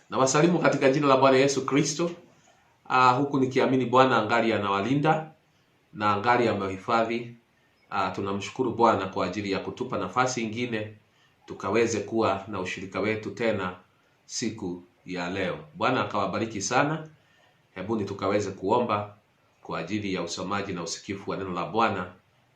Na wasalimu katika jina la Bwana Yesu Kristo. Huku nikiamini Bwana angali anawalinda na angali amehifadhi. Tunamshukuru Bwana kwa ajili ya kutupa nafasi ingine tukaweze kuwa na ushirika wetu tena siku ya leo. Bwana akawabariki sana. Hebuni tukaweze kuomba kwa ajili ya usomaji na usikifu wa neno la Bwana,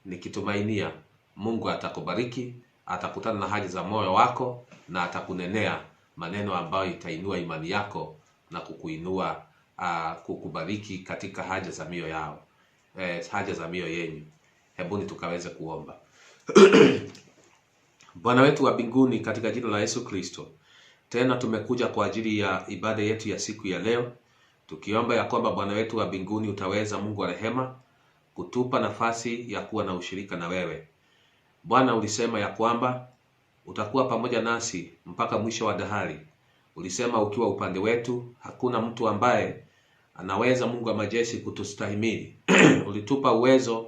nikitumainia Mungu atakubariki, atakutana na haja za moyo wako na atakunenea maneno ambayo itainua imani yako na kukuinua, kukubariki katika haja za mioyo yao, haja za mioyo yenu. Hebuni tukaweze kuomba. Bwana wetu wa mbinguni, katika jina la Yesu Kristo, tena tumekuja kwa ajili ya ibada yetu ya siku ya leo, tukiomba ya kwamba Bwana wetu wa mbinguni utaweza, Mungu wa rehema, kutupa nafasi ya kuwa na ushirika na wewe. Bwana, ulisema ya kwamba utakuwa pamoja nasi mpaka mwisho wa dahari. Ulisema ukiwa upande wetu hakuna mtu ambaye anaweza, Mungu wa majeshi, kutustahimili. Ulitupa uwezo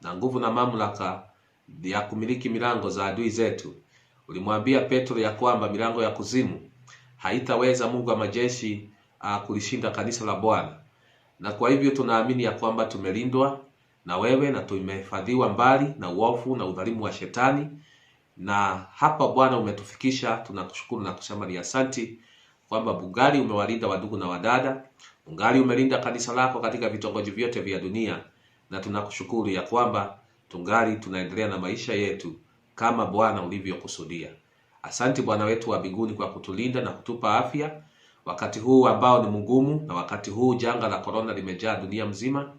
na nguvu na mamlaka ya kumiliki milango za adui zetu. Ulimwambia Petro ya kwamba milango ya kuzimu haitaweza, Mungu wa majeshi, kulishinda kanisa la Bwana. Na kwa hivyo tunaamini ya kwamba tumelindwa na wewe na tumehifadhiwa mbali na uovu na udhalimu wa shetani. Na hapa Bwana umetufikisha, tunakushukuru na kusema ni asanti kwamba bungali umewalinda wadugu na wadada, bungali umelinda kanisa lako katika vitongoji vyote vya dunia, na tunakushukuru ya kwamba tungali tunaendelea na maisha yetu kama Bwana ulivyokusudia. Asanti Bwana wetu wa mbinguni kwa kutulinda na kutupa afya wakati huu ambao ni mgumu, na wakati huu janga la corona limejaa dunia mzima.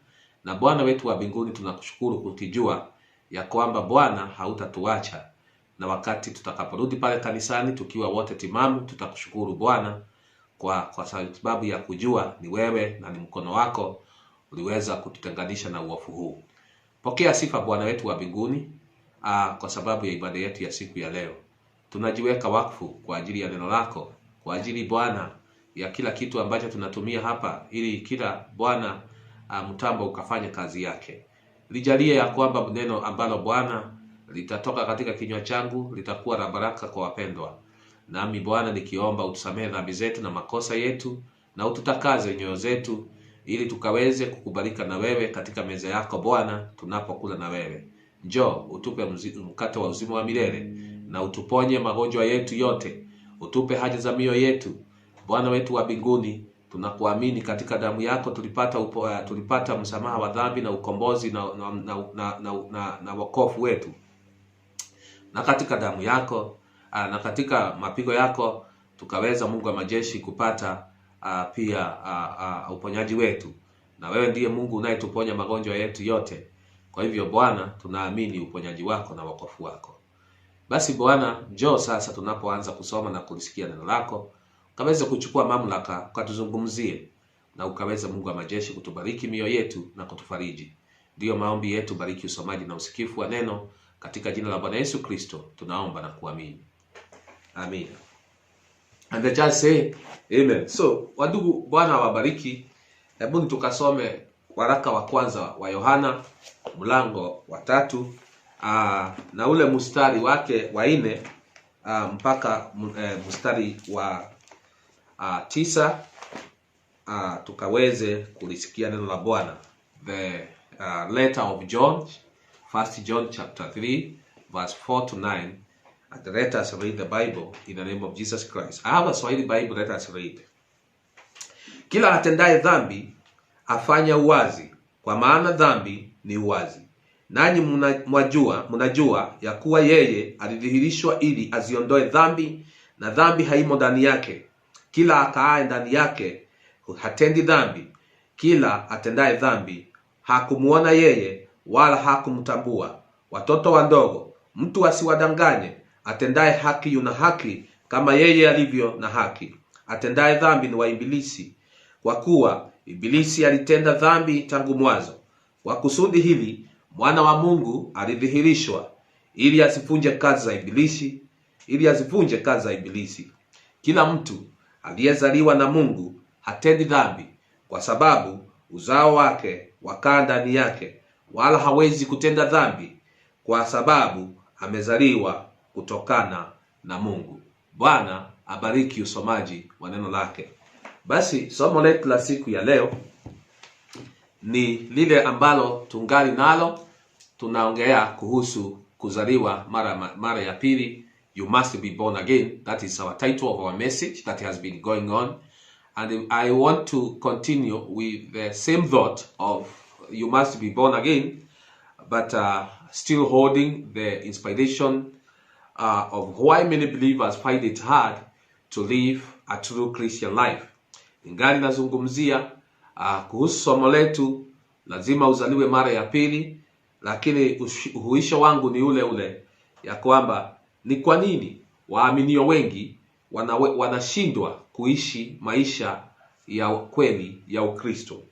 Na Bwana wetu wa mbinguni tunakushukuru kutijua ya kwamba Bwana hautatuacha, na wakati tutakaporudi pale kanisani tukiwa wote timamu, tutakushukuru Bwana kwa sababu ya kujua ni wewe na ni mkono wako uliweza kututenganisha na uovu huu. Pokea sifa Bwana wetu wa mbinguni, kwa sababu ya ibada yetu ya siku ya leo. Tunajiweka wakfu kwa ajili ya neno lako, kwa ajili Bwana ya kila kitu ambacho tunatumia hapa, ili kila Bwana mtambo ukafanya kazi yake. Lijalie ya kwamba neno ambalo Bwana litatoka katika kinywa changu litakuwa la baraka kwa wapendwa. Nami Bwana nikiomba utusamehe dhambi zetu na makosa yetu, na ututakaze nyoyo zetu, ili tukaweze kukubalika na wewe katika meza yako Bwana tunapokula na wewe. Njoo utupe mkate wa uzima wa milele, na utuponye magonjwa yetu yote, utupe haja za mioyo yetu. Bwana wetu wa mbinguni, tunakuamini katika damu yako tulipata msamaha wa dhambi na ukombozi na wokovu wetu. Na katika damu yako na katika mapigo yako tukaweza, Mungu wa majeshi, kupata pia uponyaji wetu. Na wewe ndiye Mungu unayetuponya magonjwa yetu yote. Kwa hivyo Bwana, tunaamini uponyaji wako na wokovu wako. Basi Bwana, njoo sasa tunapoanza kusoma na kulisikia neno lako, ukaweze kuchukua mamlaka, ukatuzungumzie, na ukaweze, Mungu wa majeshi, kutubariki mioyo yetu na kutufariji. Ndiyo maombi yetu, bariki usomaji na usikifu wa neno, katika jina la Bwana Yesu Kristo tunaomba na kuamini. Amen. And the church say amen. So, wadugu, Bwana wabariki. Hebu tukasome waraka wa kwanza wa Yohana mlango wa 3, na ule mstari wake wa 4 mpaka mstari wa 9, tukaweze kulisikia neno la Bwana. The letter of John, 1 John chapter 3 verse 4 to 9. And let us read the Bible in the name of Jesus Christ. I have a Swahili Bible, let us read. Kila atendaye dhambi afanya uwazi, kwa maana dhambi ni uwazi. Nanyi mnajua ya kuwa yeye alidhihirishwa ili aziondoe dhambi, na dhambi haimo ndani yake. Kila akaaye ndani yake hatendi dhambi. Kila atendaye dhambi hakumuona yeye wala hakumtambua. Watoto wadogo, mtu asiwadanganye. Atendaye haki yuna haki kama yeye alivyo na haki. Atendaye dhambi ni wa Ibilisi, kwa kuwa Ibilisi alitenda dhambi tangu mwanzo. Kwa kusudi hili mwana wa Mungu alidhihirishwa, ili asivunje kazi za Ibilisi. Kila mtu aliyezaliwa na Mungu hatendi dhambi, kwa sababu uzao wake wakaa ndani yake, wala hawezi kutenda dhambi kwa sababu amezaliwa kutokana na Mungu. Bwana abariki usomaji wa neno lake. Basi somo letu la siku ya leo ni lile ambalo tungali nalo. Tunaongea kuhusu kuzaliwa mara ya pili. You must be born again. That is our title of our message that has been going on. And I want to continue with the same thought of you must be born again, but still holding the inspiration of why many believers find it hard to live a true Christian life. Ingali nazungumzia kuhusu somo letu, lazima uzaliwe mara ya pili, lakini uhuisho wangu ni ule ya kwamba ni kwa nini waaminio wengi wanashindwa kuishi maisha ya kweli ya Ukristo.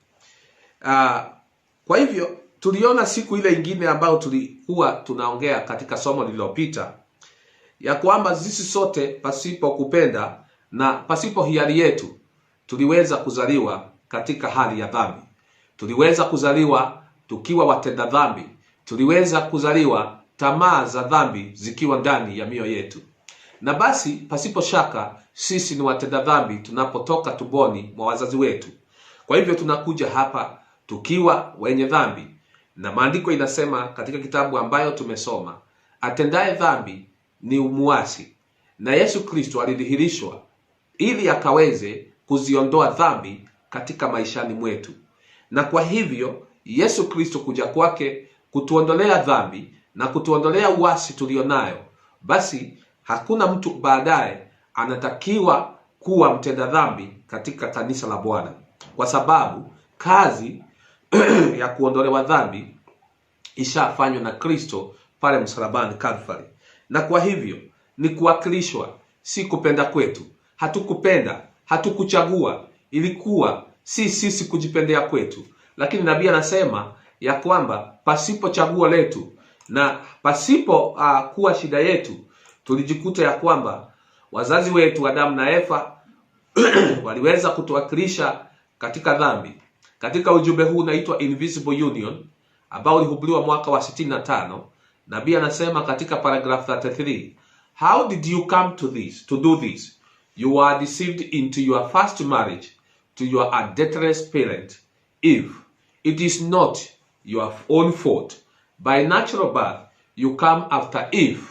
Kwa hivyo tuliona siku ile ingine ambayo tulikuwa tunaongea katika somo lililopita ya kwamba sisi sote pasipo kupenda na pasipo hiari yetu tuliweza kuzaliwa katika hali ya dhambi. Tuliweza kuzaliwa tukiwa watenda dhambi. Tuliweza kuzaliwa tamaa za dhambi zikiwa ndani ya mioyo yetu. Na basi pasipo shaka sisi ni watenda dhambi tunapotoka tumboni mwa wazazi wetu. Kwa hivyo tunakuja hapa tukiwa wenye dhambi. Na maandiko inasema katika kitabu ambayo tumesoma, atendaye dhambi ni umuasi. Na Yesu Kristo alidhihirishwa ili akaweze kuziondoa dhambi katika maishani mwetu. Na kwa hivyo Yesu Kristo kuja kwake kutuondolea dhambi na kutuondolea uasi tulionayo, basi hakuna mtu baadaye anatakiwa kuwa mtenda dhambi katika kanisa la Bwana, kwa sababu kazi ya kuondolewa dhambi ishafanywa na Kristo pale msalabani Calvary. Na kwa hivyo ni kuwakilishwa, si kupenda kwetu. Hatukupenda, hatukuchagua, ilikuwa si sisi kujipendea kwetu. Lakini nabii anasema ya kwamba pasipo chaguo letu na pasipo kuwa shida yetu, tulijikuta ya kwamba wazazi wetu Adamu na Eva waliweza kutuwakilisha katika dhambi. Katika ujumbe huu unaitwa Invisible Union ambao ulihubiriwa mwaka wa 65, nabii anasema katika paragraph 33, how did you come to do this? You were deceived into your first marriage to your adulterous parent, Eve. It is not your own fault. By natural birth, you come after Eve,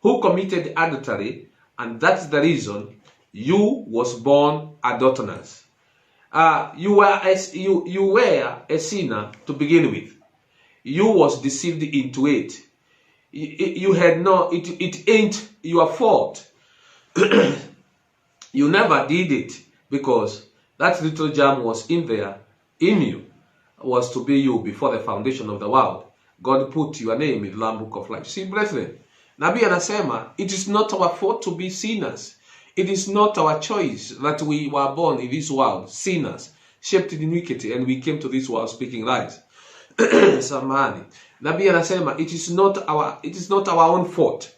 who committed adultery, and that's the reason you was born adulterous. You were a sinner to begin with. You was deceived into it. You had it ain't your fault. You never did it because that little germ was in you, was to be you before the foundation of the world. God put your name in the Lamb Book of Life. See, brethren, nabii anasema it is not our fault to be sinners. It is not our choice that we were born in this world sinners, shaped in iniquity, and we came to this world speaking lies. Samahani. Nabii anasema it is not our own fault,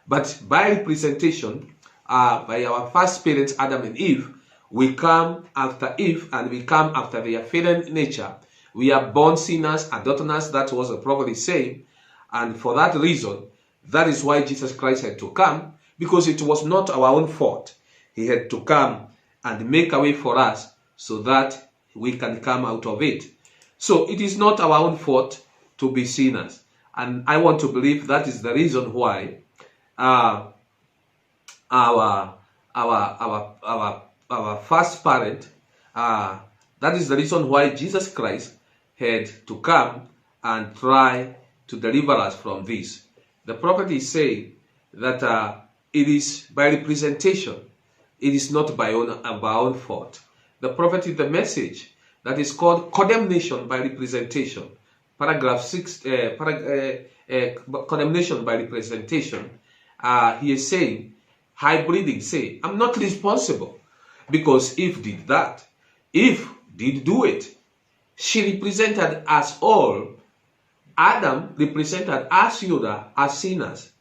but by representation, by our first parents Adam and Eve, we come after Eve and we come after their fallen nature. We are born sinners, adulterers. That was the prophet saying, and for that reason, that is why Jesus Christ had to come, because it was not our own fault. He had to come and make a way for us so that we can come out of it. So it is not our own fault to be sinners. And I want to believe that is the reason why our first parent, that is the reason why Jesus Christ had to come and try to deliver us from this. The prophet is saying that it is by representation. It is not by our own fault. The prophet is the message that is called condemnation by representation. Paragraph 6, condemnation by representation. He is saying, hybriding, say, I'm not responsible because Eve did that. Eve did do it. She represented us all. Adam represented us, Judah, as sinners.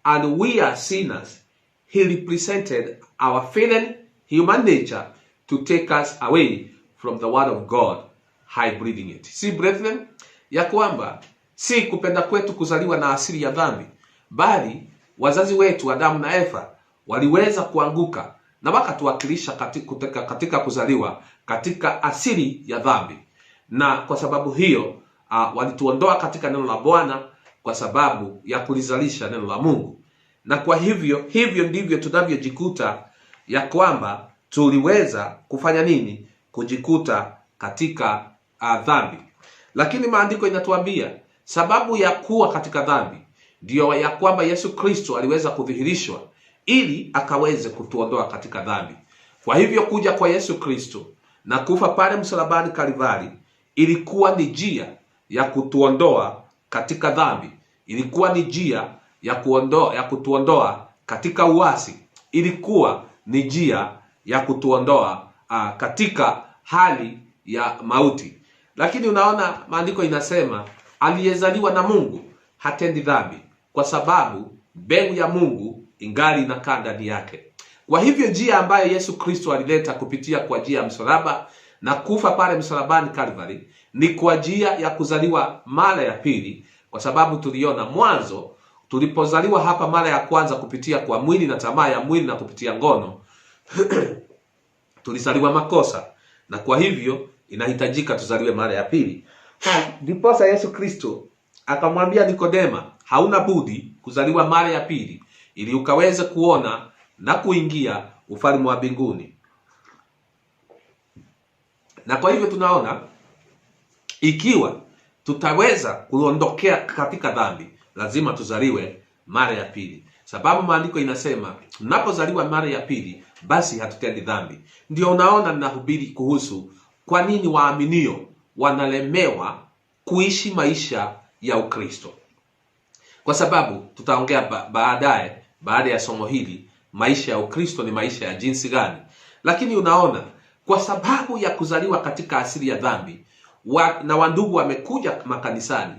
And we are sinners. He represented our fallen human nature to take us away from the word of God, hybriding it. See, brethren, ya kwamba si kupenda kwetu kuzaliwa na asili ya dhambi, bali wazazi wetu Adamu na Eva waliweza kuanguka na wakatuwakilisha katika kuzaliwa katika asili ya dhambi. Na kwa sababu hiyo walituondoa katika neno la Bwana kwa sababu ya kulizalisha neno la Mungu. Na kwa hivyo ndivyo tunavyojikuta ya kwamba tuliweza kufanya nini? Kujikuta katika dhambi. Lakini maandiko inatuambia sababu ya kuwa katika dhambi ndio ya kwamba Yesu Kristo aliweza kudhihirishwa ili akaweze kutuondoa katika dhambi. Kwa hivyo kuja kwa Yesu Kristo na kufa pale msalabani Kalvari ilikuwa ni njia ya kutuondoa katika dhambi. Ilikuwa ni njia ya kutuondoa katika uasi. Ilikuwa ni njia ya kutuondoa katika hali ya mauti. Lakini unaona maandiko inasema aliyezaliwa na Mungu hatendi dhambi, kwa sababu mbegu ya Mungu ingali inakaa ndani yake. Kwa hivyo njia ambayo Yesu Kristo alileta kupitia kwa njia ya msalaba na kufa pale msalabani Kalvari ni kwa njia ya kuzaliwa mara ya pili, kwa sababu tuliona mwanzo tulipozaliwa hapa mara ya kwanza kupitia kwa mwili na tamaa ya mwili na kupitia ngono tulizaliwa makosa, na kwa hivyo inahitajika tuzaliwe mara ya pili. Ndiposa Yesu Kristo akamwambia Nikodema, hauna budi kuzaliwa mara ya pili ili ukaweze kuona na kuingia ufalme wa mbinguni. Na kwa hivyo tunaona ikiwa tutaweza kuondokea katika dhambi, lazima tuzaliwe mara ya pili. Sababu maandiko inasema tunapozaliwa mara ya pili basi hatutendi dhambi. Ndio unaona ninahubiri kuhusu kwa nini waaminio wanalemewa kuishi maisha ya Ukristo. Kwa sababu tutaongea baadaye, baada ya somo hili, maisha ya Ukristo ni maisha ya jinsi gani. Lakini unaona, kwa sababu ya kuzaliwa katika asili ya dhambi, na wandugu wamekuja makanisani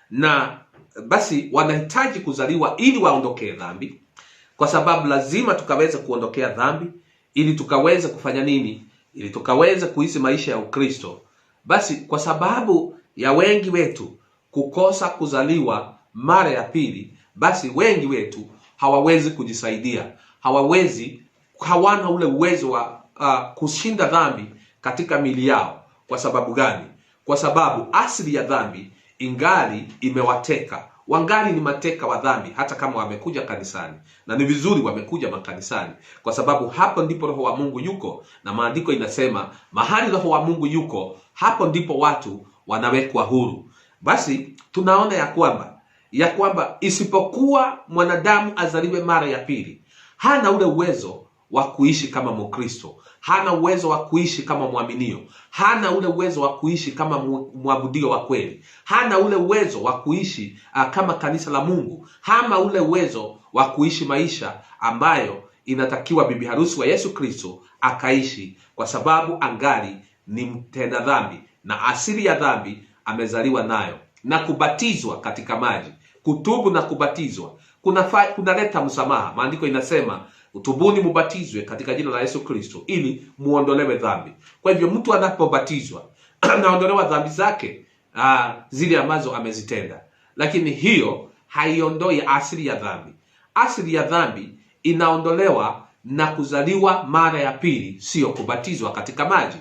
na basi wanahitaji kuzaliwa ili waondokee dhambi, kwa sababu lazima tukaweze kuondokea dhambi ili tukaweze kufanya nini? Ili tukaweze kuishi maisha ya Ukristo. Basi kwa sababu ya wengi wetu kukosa kuzaliwa mara ya pili, basi wengi wetu hawawezi kujisaidia, hawana ule uwezo wa kushinda dhambi katika miili yao. Kwa sababu gani? Kwa sababu asili ya dhambi ingali imewateka. Wangali ni mateka wa dhambi hata kama wamekuja kanisani. Na ni vizuri wamekuja makanisani, kwa sababu hapo ndipo Roho wa Mungu yuko, na maandiko inasema mahali Roho wa Mungu yuko, hapo ndipo watu wanawekwa huru. Basi tunaona ya kwamba isipokuwa mwanadamu azaliwe mara ya pili, hana ule uwezo wa kuishi kama Mkristo, hana uwezo wa kuishi kama mwaminio, hana ule uwezo wa kuishi kama mwabudio wa kweli, hana ule uwezo wa kuishi kama kanisa la Mungu, hana ule uwezo wa kuishi maisha ambayo inatakiwa bibi harusi wa Yesu Kristo akaishi, kwa sababu angali ni mtenda dhambi na asili ya dhambi amezaliwa nayo. Na kubatizwa katika maji, kutubu na kubatizwa kunaleta msamaha. Maandiko inasema utubuni mubatizwe katika jina la Yesu Kristo ili muondolewe dhambi. Kwa hivyo mtu anapobatizwa anaondolewa dhambi zake zile ambazo amezitenda. Lakini hiyo haiondoi asili ya dhambi. Asili ya dhambi inaondolewa na kuzaliwa mara ya pili, sio kubatizwa katika maji.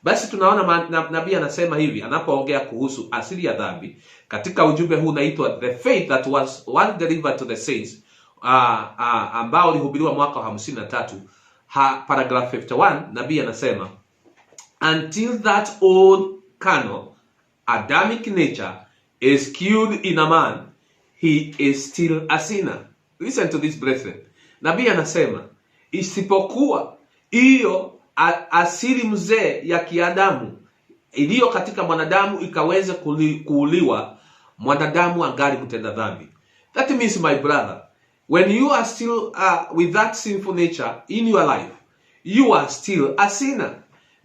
Basi tunaona nabii anasema hivi anapoongea kuhusu asili ya dhambi katika ujumbe huu unaitwa The Faith That Was Once Delivered to the Saints, ambao ulihubiriwa mwaka wa 53, paragraph 51. Nabii anasema, until that old carnal Adamic nature is killed in a man, he is still a sinner. Listen to this, brethren. Nabii anasema isipokuwa hiyo asili mzee ya kiadamu iliyo katika mwanadamu ikaweze kuuliwa, mwanadamu angali mtenda dhambi. That means, my brother, when you are still with that sinful nature in your life, you are still a sinner.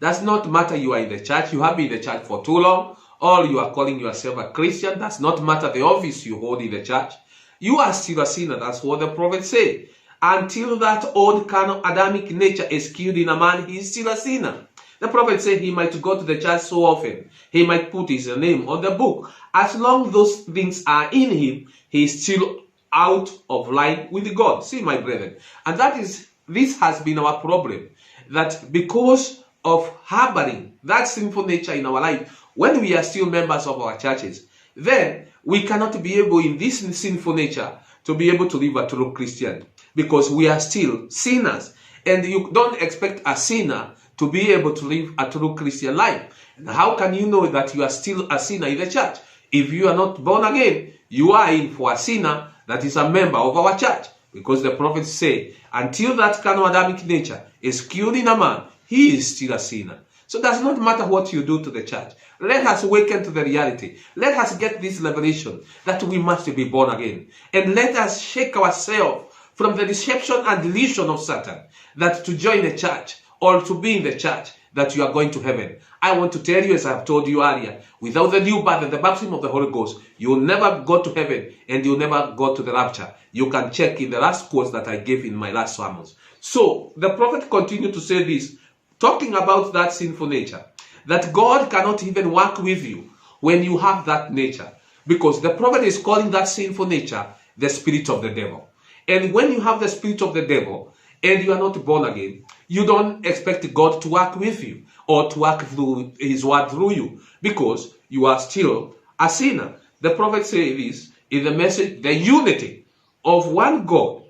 Does not matter you are in the church, you have been in the church for too long, or you are calling yourself a Christian. Does not matter the office you hold in the church. You are still a sinner. That's what the prophet said. Until that old carnal Adamic nature is killed in a man, he is still a sinner. The prophet said he might go to the church so often, he might put his name on the book. As long as those things are in him, he is still out of line with God. See, my brethren. And that is this has been our problem, that because of harboring that sinful nature in our life, when we are still members of our churches, then we cannot be able in this sinful nature to be able to live a true Christian, because we are still sinners. And you don't expect a sinner to be able to live a true Christian life. And how can you know that you are still a sinner in the church? If you are not born again, you are in for a sinner that is a member of our church. Because the prophets say, until that carnal Adamic nature is killed in a man, he is still a sinner. So it does not matter what you do to the church. Let us awaken to the reality. Let us get this revelation that we must be born again. And let us shake ourselves from the deception and delusion of Satan that to join a church or to be in the church that you are going to heaven. I want to tell you, as I have told you earlier, without the new birth and the baptism of the Holy Ghost, you will never go to heaven and you will never go to the rapture. You can check in the last quotes that I gave in my last sermons. So the prophet continued to say this, talking about that sinful nature, that God cannot even work with you when you have that nature, because the prophet is calling that sinful nature the spirit of the devil. And when you have the spirit of the devil and you are not born again, you don't expect God to work with you or to work through his word through you, because you are still a sinner. The prophet says this in the message, the unity of one God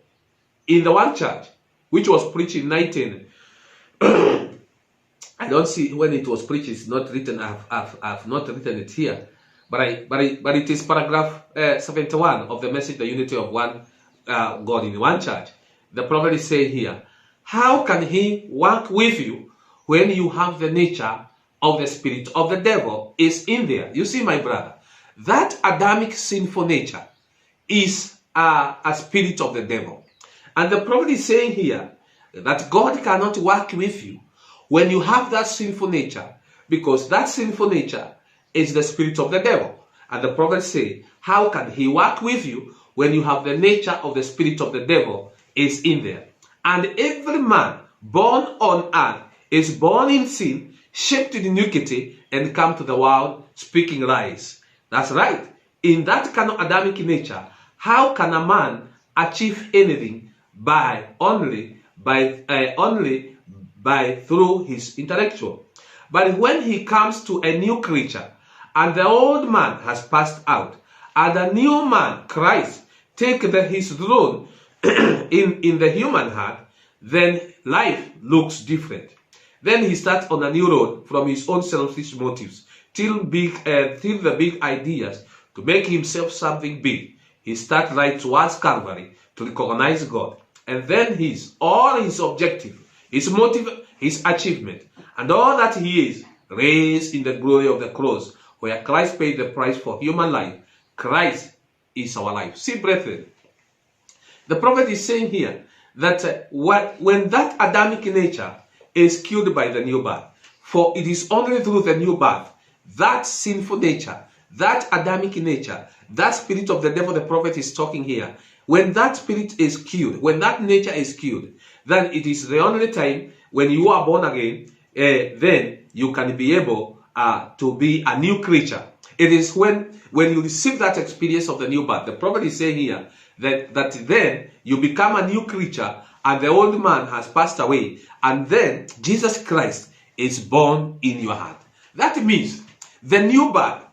in the one church, which was preached in 19. I don't see when it was preached. It's not written. I've not written it here, but it is paragraph 71 of the message, the unity of one God in one church. The prophet is saying here, how can he work with you when you have the nature of the spirit of the devil is in there? You see, my brother, that Adamic sinful nature is a spirit of the devil. And the prophet is saying here that God cannot work with you when you have that sinful nature, because that sinful nature is the spirit of the devil. And the prophet say, how can he work with you when you have the nature of the spirit of the devil is in there? And every man born on earth is born in sin, shaped in iniquity, and come to the world speaking lies. That's right. In that kind of Adamic nature, how can a man achieve anything only by through his intellectual? But when he comes to a new creature, and the old man has passed out, and the new man, Christ, take his throne in the human heart, then life looks different. Then he starts on a new road from his own selfish motives till the big ideas to make himself something big. He starts right towards Calvary to recognize God, and then all his objective, his motive, his achievement, and all that he is raised in the glory of the cross, where Christ paid the price for human life. Christ is our life. See, brethren, the prophet is saying here that when that Adamic nature is killed by the new birth, for it is only through the new birth, that sinful nature, that Adamic nature, that spirit of the devil the prophet is talking here, when that spirit is killed, when that nature is killed, then it is the only time when you are born again, then you can be able to be a new creature. It is when you receive that experience of the new birth. The prophet is saying here that then you become a new creature, and the old man has passed away, and then Jesus Christ is born in your heart. That means the new birth,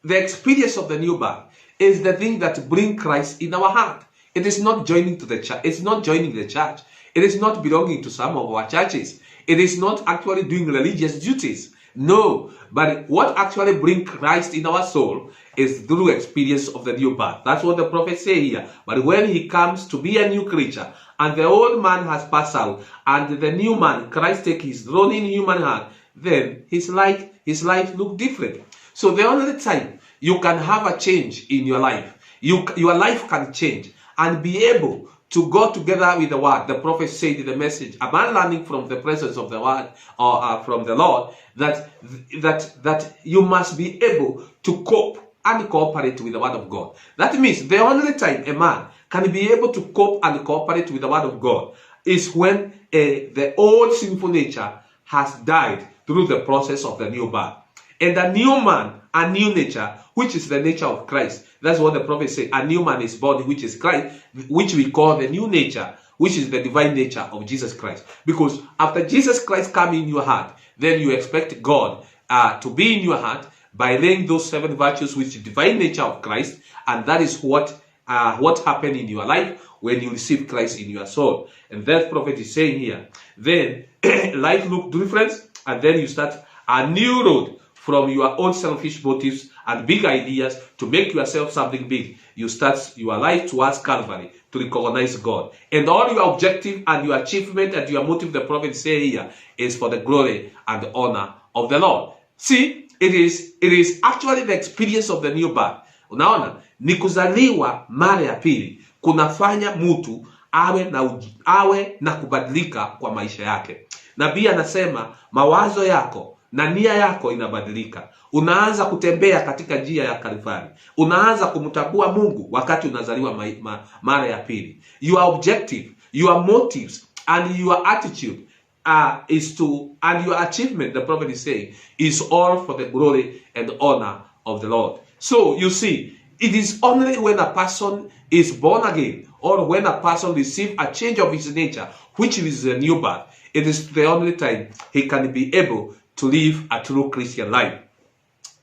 the experience of the new birth, is the thing that brings Christ in our heart. It is not joining to the church. It's not joining the church. It is not belonging to some of our churches. It is not actually doing religious duties. No, but what actually brings Christ in our soul is through experience of the new birth. That's what the prophet say here. But when he comes to be a new creature, and the old man has passed out, and the new man, Christ, take his throne in human heart, then his life look different. So the only time you can have a change in your life, your life can change and be able to go together with the word. The prophet said in the message, a man learning from the presence of the word or from the Lord, that you must be able to cope and cooperate with the word of God. That means the only time a man can be able to cope and cooperate with the word of God is when the old sinful nature has died through the process of the new birth. And a new man, a new nature, which is the nature of Christ. That's what the prophet said. A new man is born, which is Christ, which we call the new nature, which is the divine nature of Jesus Christ. Because after Jesus Christ come in your heart, then you expect God to be in your heart by laying those 7 virtues, which is the divine nature of Christ, and that is what happened in your life when you receive Christ in your soul. And that prophet is saying here, then life look different, and then you start a new road from your own selfish motives and big ideas to make yourself something big. You start your life towards Calvary to recognize God. And all your objective and your achievement and your motive, the prophet say here, is for the glory and the honor of the Lord. See, it is actually the experience of the new birth. Unaona, ni kuzaliwa mara ya pili kunafanya mtu awe na kubadilika kwa maisha yake. Nabii anasema mawazo yako na nia yako inabadilika. Unaanza kutembea katika njia ya Kalvari. Unaanza kumtambua Mungu wakati unazaliwa mara ya pili. Your objective, your motives and your attitude and your achievement, the prophet is saying, is all for the glory and honor of the Lord. So you see, it is only when a person is born again, or when a person receives a change of his nature, which is a new birth, it is the only time he can be able to live a true Christian life.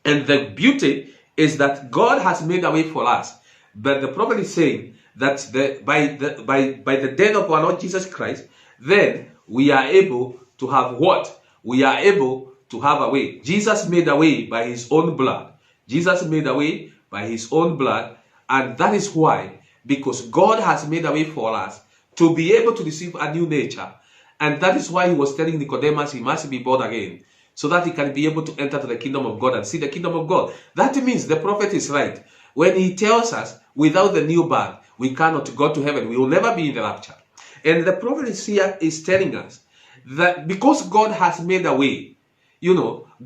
And the beauty is that God has made a way for us. But the prophet is saying that by the death of our Lord Jesus Christ, then we are able to have what? We are able to have a way. Jesus made a way by his own blood. Jesus made a way by his own blood. And that is why, because God has made a way for us to be able to receive a new nature. And that is why he was telling Nicodemus he must be born again, so that he can be able to enter to the kingdom of God and see the kingdom of God. That means the prophet is right when he tells us without the new birth, we cannot go to heaven. We will never be in the rapture. And the prophet is telling us that because God has made a way,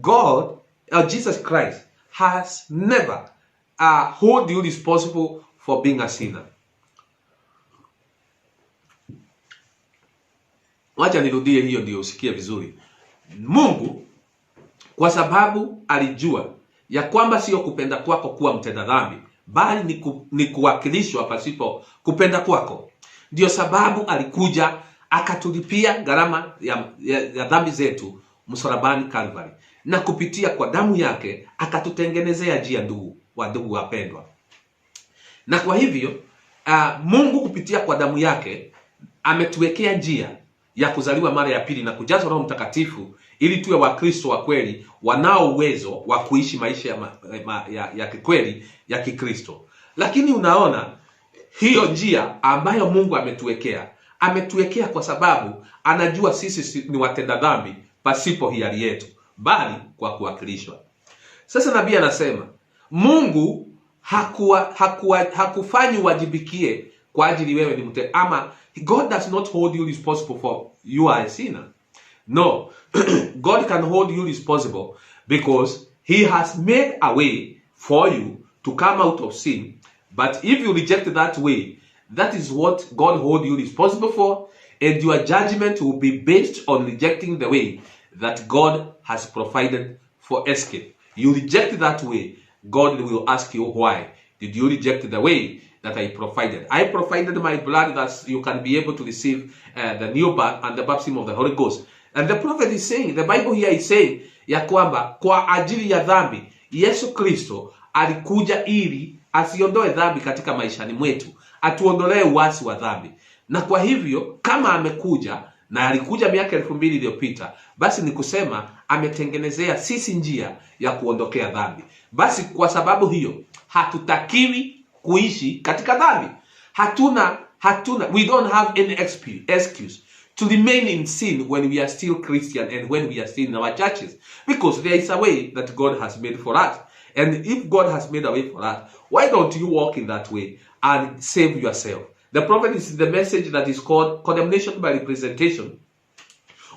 God, Jesus Christ, has never hold you responsible for being a sinner. Wacha nirudie hiyo ndio usikie vizuri. Mungu, kwa sababu alijua ya kwamba sio kupenda kwako kuwa mtenda dhambi, bali ni kuwakilishwa pasipo kupenda kwako, ndio sababu alikuja akatulipia gharama ya dhambi zetu msalabani Calvary, na kupitia kwa damu yake akatutengenezea njia, ndugu wapendwa. Na kwa hivyo Mungu kupitia kwa damu yake ametuwekea njia ya kuzaliwa mara ya pili na kujazwa Roho Mtakatifu, ili tuwe Wakristo wa kweli wanao uwezo wa kuishi maisha ya kikweli ya Kikristo. Lakini unaona, hiyo njia ambayo Mungu ametuwekea kwa sababu anajua sisi ni watenda dhambi pasipo hiari yetu, bali kwa kuwakilishwa. Sasa nabii anasema Mungu hakufanyi wajibikie kwa ajili wewe ni mtenda, ama God does not hold you responsible for you are a sinner. No, God can hold you responsible because he has made a way for you to come out of sin. But if you reject that way, that is what God holds you responsible for, and your judgment will be based on rejecting the way that God has provided for escape. You reject that way, God will ask you, why did you reject the way that I provided? I provided my blood that you can be able to receive the new birth and the baptism of the Holy Ghost. And the prophet is saying, the Bible here is saying, ya kwamba kwa ajili ya dhambi Yesu Kristo alikuja ili asiondoe dhambi katika maishani mwetu, atuondolee uasi wa dhambi. Na kwa hivyo kama amekuja na alikuja miaka 2000 iliyopita, basi ni kusema ametengenezea sisi njia ya kuondokea dhambi. Basi kwa sababu hiyo hatutakiwi kuishi katika dhambi. We don't have any excuse to remain in sin when we are still Christian and when we are still in our churches, because there is a way that God has made for us. And if God has made a way for us, why don't you walk in that way and save yourself? The prophet is the message that is called condemnation by representation,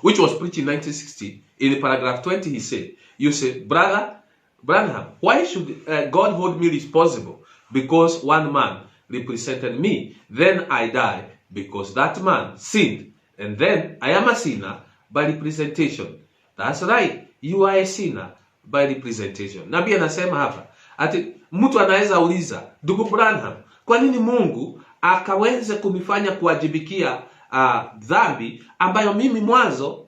which was preached in 1960. In paragraph 20, he said, you say, Brother Branham, why should God hold me responsible? Because one man represented me. Then I die because that man sinned. And then I am a sinner by representation. That's right. You are a sinner by representation. Nabii anasema hapa, ati mtu anaweza uliza, ndugu Branham, kwa nini Mungu akaweze kunifanya kuwajibikia dhambi ambayo mimi mwanzo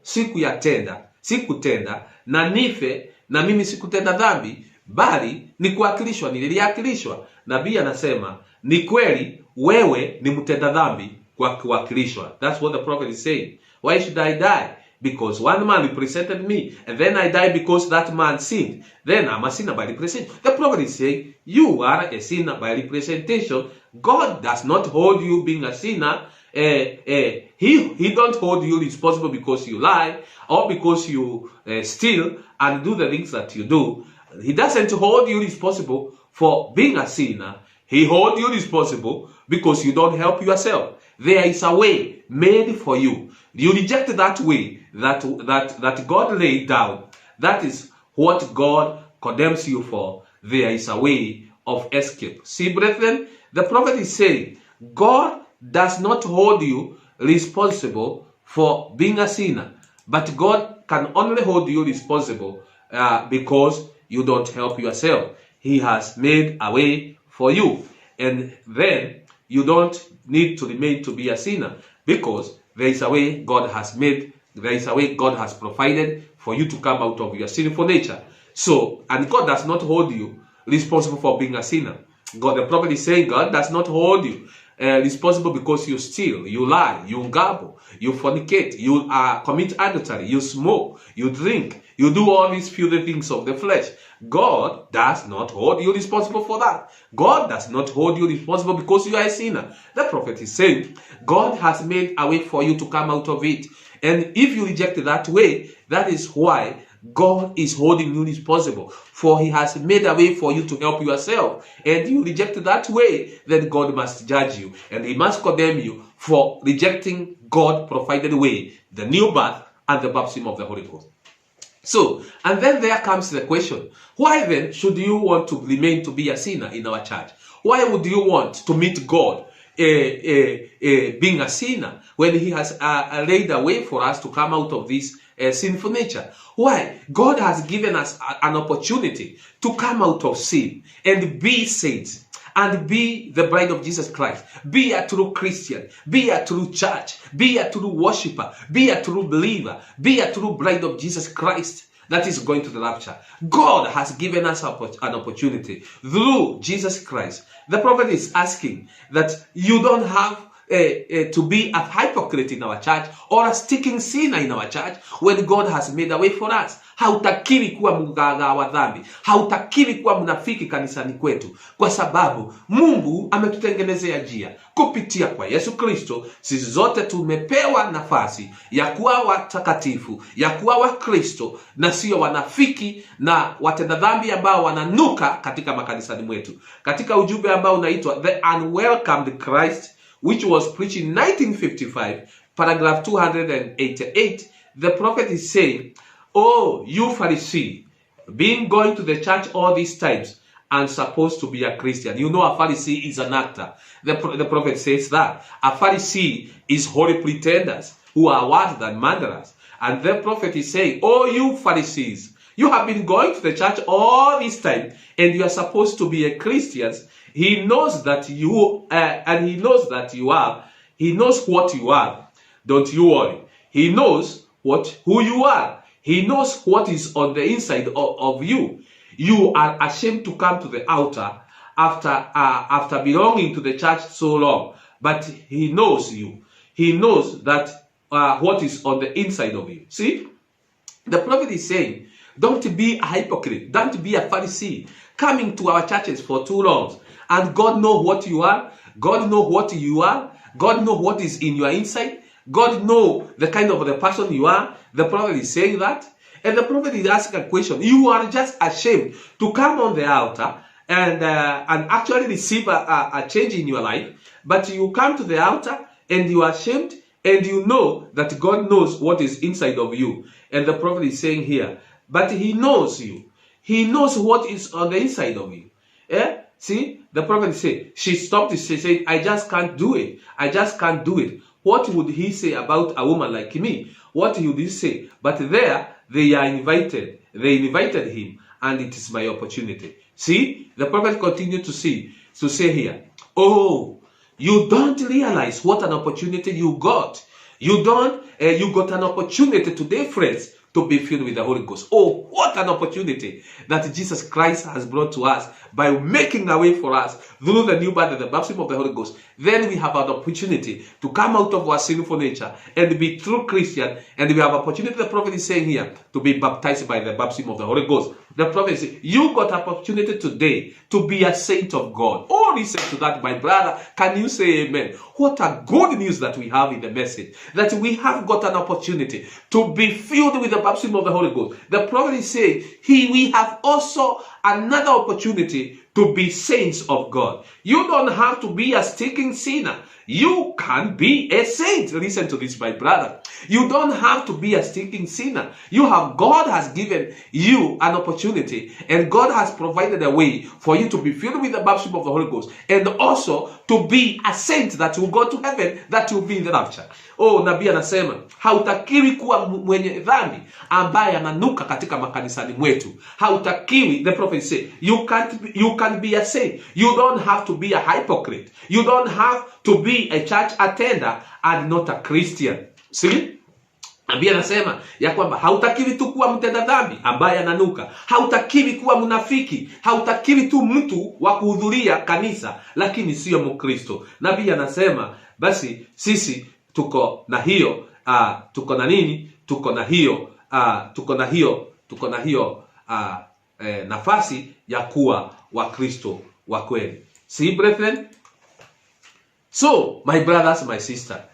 sikutenda, na nife na mimi sikutenda dhambi, bali ni kuakilishwa, niliakilishwa. Nabii anasema ni kweli wewe ni mtenda dhambi kwa kuakilishwa. That's what the prophet is saying. Why should I die? Because one man represented me, and then I die because that man sinned. Then I'm a sinner by representation. The prophet is saying you are a sinner by representation. God does not hold you being a sinner. He don't hold you responsible because you lie or because you steal and do the things that you do. He doesn't hold you responsible for being a sinner. He holds you responsible because you don't help yourself. There is a way made for you. You reject that way that God laid down. That is what God condemns you for. There is a way of escape. See, brethren, the prophet is saying God does not hold you responsible for being a sinner, but God can only hold you responsible because you don't help yourself. He has made a way for you, and then you don't need to remain to be a sinner, because there is a way God has made, there is a way God has provided for you to come out of your sinful nature. So, and God does not hold you responsible for being a sinner. God, the prophet is saying God does not hold you responsible because you steal, you lie, you gabble, you fornicate, you commit adultery, you smoke, you drink, you do all these filthy things of the flesh. God does not hold you responsible for that. God does not hold you responsible because you are a sinner. The prophet is saying God has made a way for you to come out of it. And if you reject that way, that is why God is holding you responsible, for he has made a way for you to help yourself. And you reject that way, then God must judge you, and he must condemn you for rejecting God provided way, the new birth and the baptism of the Holy Ghost. So, and then there comes the question, why then should you want to remain to be a sinner in our church? Why would you want to meet God being a sinner when he has laid a way for us to come out of this sinful nature? Why? God has given us an opportunity to come out of sin and be saints and be the bride of Jesus Christ. Be a true Christian. Be a true church. Be a true worshiper. Be a true believer. Be a true bride of Jesus Christ that is going to the rapture. God has given us an opportunity through Jesus Christ. The prophet is asking that you don't have to be a hypocrite in our church or a sticking sinner in our church when God has made a way for us. Hautakiwi kuwa mgaga wa dhambi. Hautakiwi kuwa mnafiki kanisani kwetu, kwa sababu Mungu ametutengenezea njia kupitia kwa Yesu Kristo. Sisi zote tumepewa nafasi ya kuwa watakatifu, ya kuwa wa Kristo, na sio wanafiki na watenda dhambi ambao wananuka katika makanisani mwetu. Katika ujumbe ambao unaitwa The Unwelcomed Christ, which was preached in 1955, paragraph 288, the prophet is saying, oh, you Pharisee, being going to the church all these times and supposed to be a Christian. You know a Pharisee is an actor. The prophet says that. A Pharisee is holy pretenders who are worse than murderers. And the prophet is saying, oh, you Pharisees, you have been going to the church all this time and you are supposed to be a Christian. He knows that you, and he knows that you are. He knows what you are. Don't you worry. He knows who you are. He knows what is on the inside of you. You are ashamed to come to the altar after belonging to the church so long. But he knows you. He knows that what is on the inside of you. See? The prophet is saying, don't be a hypocrite. Don't be a Pharisee coming to our churches for too long. And God knows what you are. God knows what you are. God knows what is in your inside. God knows the kind of the person you are. The prophet is saying that. And the prophet is asking a question. You are just ashamed to come on the altar and actually receive a change in your life. But you come to the altar and you are ashamed and you know that God knows what is inside of you. And the prophet is saying here, but he knows you. He knows what is on the inside of you. Yeah? See, the prophet said, she stopped, she said, I just can't do it. I just can't do it. What would he say about a woman like me? What would he say? But there, they are invited. They invited him, and it is my opportunity. See, the prophet continued to say here, oh, you don't realize what an opportunity you got. You got an opportunity today, friends, to be filled with the Holy Ghost. Oh, what an opportunity that Jesus Christ has brought to us by making a way for us through the new birth and the baptism of the Holy Ghost. Then we have an opportunity to come out of our sinful nature and be true Christian, and we have an opportunity, the prophet is saying here, to be baptized by the baptism of the Holy Ghost. The prophet is saying, you got an opportunity today to be a saint of God. Oh, listen to that, my brother. Can you say amen? What a good news that we have in the message, that we have got an opportunity to be filled with the baptism of the Holy Ghost. The prophet is saying, we have also another opportunity to be saints of God. You don't have to be a stinking sinner. You can be a saint. Listen to this, my brother. You don't have to be a stinking sinner. God has given you an opportunity, and God has provided a way for you to be filled with the baptism of the Holy Ghost, and also to be a saint that will go to heaven, that will be in the rapture. Oh, nabii anasema hautakiwi kuwa mwenye dhambi ambaye ananuka katika makanisani mwetu. Hautakiwi. The prophet say, you can be a saint. You don't have to be a hypocrite. You don't have to be a church attender and not a Christian. See? Nabii anasema ya kwamba hautakiwi tu kuwa mtenda dhambi ambaye ananuka. Hautakiwi kuwa mnafiki. Hautakiwi tu mtu wa kuhudhuria kanisa lakini sio Mkristo. Nabii anasema basi sisi tuko na hiyo nafasi ya kuwa Wakristo wa kweli. See, brethren? So, my brothers, my sister,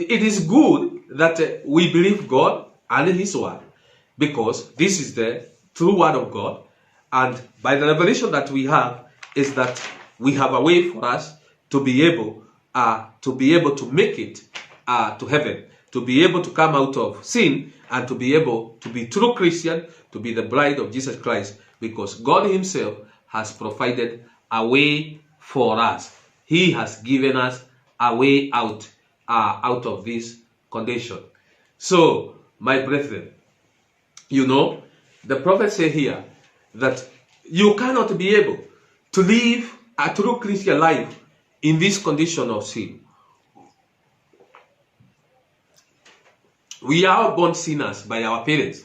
it is good that we believe God and His word, because this is the true word of God, and by the revelation that we have is that we have a way for us to be able to make it to heaven, to be able to come out of sin, and to be able to be true Christian, to be the bride of Jesus Christ, because God Himself has provided a way for us. He has given us a way out of this condition. So, my brethren, the prophet says here that you cannot be able to live a true Christian life in this condition of sin. We are born sinners by our parents.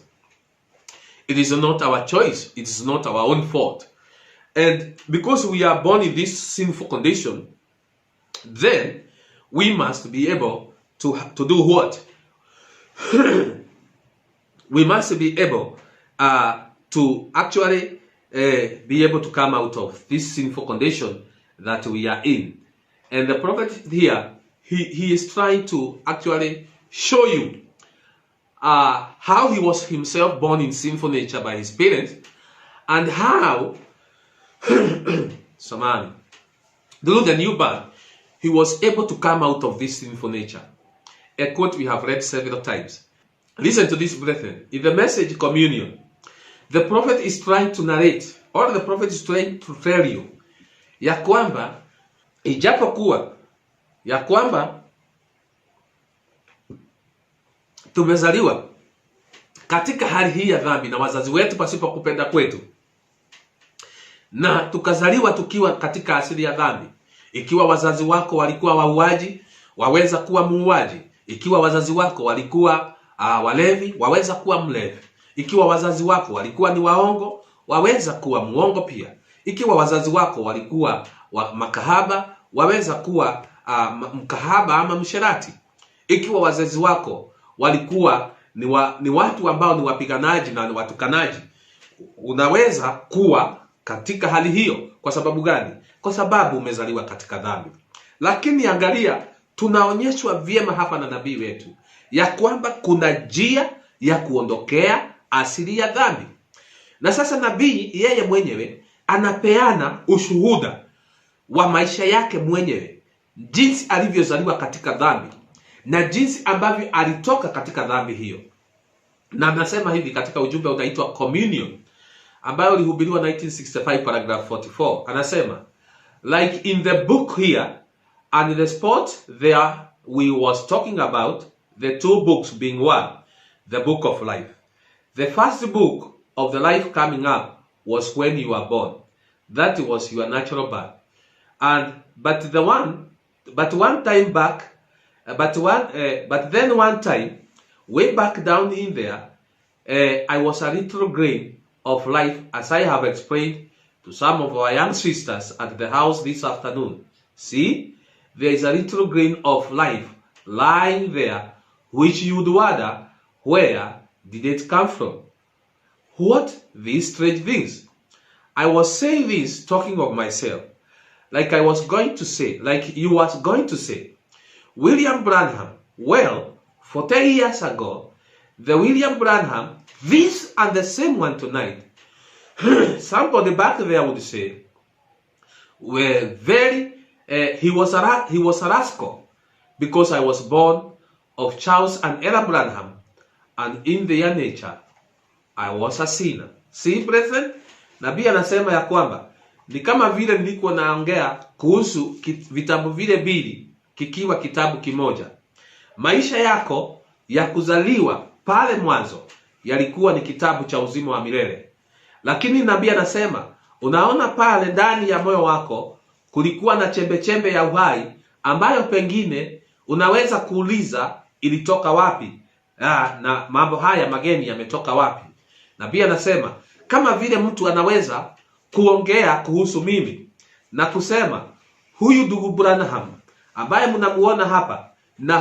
It is not our choice. It is not our own fault. And because we are born in this sinful condition, then we must be able to do what? We must be able to actually be able to come out of this sinful condition that we are in. And the prophet here, he is trying to actually show you how he was himself born in sinful nature by his parents, and how through the new birth, he was able to come out of this sinful nature. A quote we have read several times. Listen to this, brethren. In the message communion, the prophet is trying to narrate, or the prophet is trying to tell you, ya kwamba, ijapokuwa, ya kwamba, tumezaliwa katika hali hii ya dhambi na wazazi wetu pasipo kupenda kwetu, na tukazaliwa tukiwa katika asili ya dhambi. Ikiwa wazazi wako walikuwa wauaji, waweza kuwa muuaji. Ikiwa wazazi wako walikuwa walevi, waweza kuwa mlevi. Ikiwa wazazi wako walikuwa ni waongo, waweza kuwa muongo pia. Ikiwa wazazi wako walikuwa makahaba, waweza kuwa mkahaba ama msherati. Ikiwa wazazi wako walikuwa ni watu ambao ni wapiganaji na ni watukanaji, unaweza kuwa katika hali hiyo. Kwa sababu gani? Kwa sababu umezaliwa katika dhambi. Lakini angalia, tunaonyeshwa vyema hapa na nabii wetu ya kwamba kuna njia ya kuondokea asili ya dhambi. Na sasa nabii yeye mwenyewe anapeana ushuhuda wa maisha yake mwenyewe, jinsi alivyozaliwa katika dhambi na jinsi ambavyo alitoka katika dhambi hiyo. Na anasema hivi katika ujumbe unaitwa Communion, ambayo ulihubiriwa 1965 paragraph 44. Anasema, like in the book here and the spot there we was talking about the two books being one, the book of life. The first book of the life coming up was when you were born. That was your natural birth. But one time back, But then one time, way back down in there, I was a little grain of life, as I have explained to some of our young sisters at the house this afternoon. See, there is a little grain of life lying there, which you would wonder, where did it come from? What these strange things? I was saying this talking of myself, like I was going to say, like you was going to say, William Branham. Well, 40 years ago, the William Branham, this and the same one tonight, somebody back there would say, were very, he was a rascal, because I was born of Charles and Ella Branham, and in their nature, I was a sinner. See, brethren, nabii anasema ya kwamba ni kama vile nilikuwa naongea kuhusu vitabu vile mbili kikiwa kitabu kimoja. Maisha yako ya kuzaliwa pale mwanzo yalikuwa ni kitabu cha uzima wa milele. Lakini nabii anasema, unaona pale ndani ya moyo wako kulikuwa na chembe ya uhai ambayo pengine unaweza kuuliza ilitoka wapi? Na mambo haya mageni yametoka wapi? Nabii anasema, kama vile mtu anaweza kuongea kuhusu mimi na kusema, huyu ndugu Branham ambaye mnamuona hapa na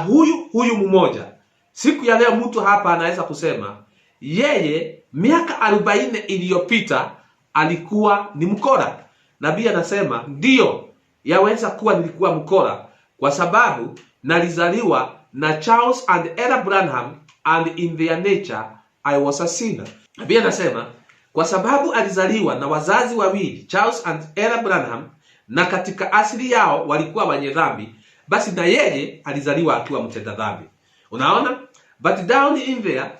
huyu mmoja, siku ya leo mtu hapa anaweza kusema yeye miaka 40 iliyopita alikuwa ni mkora. Nabii anasema, ndio, yaweza kuwa nilikuwa mkora kwa sababu nalizaliwa na Charles and Ella Branham, and in their nature I was a sinner. Nabii anasema kwa sababu alizaliwa na wazazi wawili, Charles and Ella Branham, na katika asili yao walikuwa wenye dhambi, basi na yeye alizaliwa akiwa mtenda dhambi. Unaona? But down in there,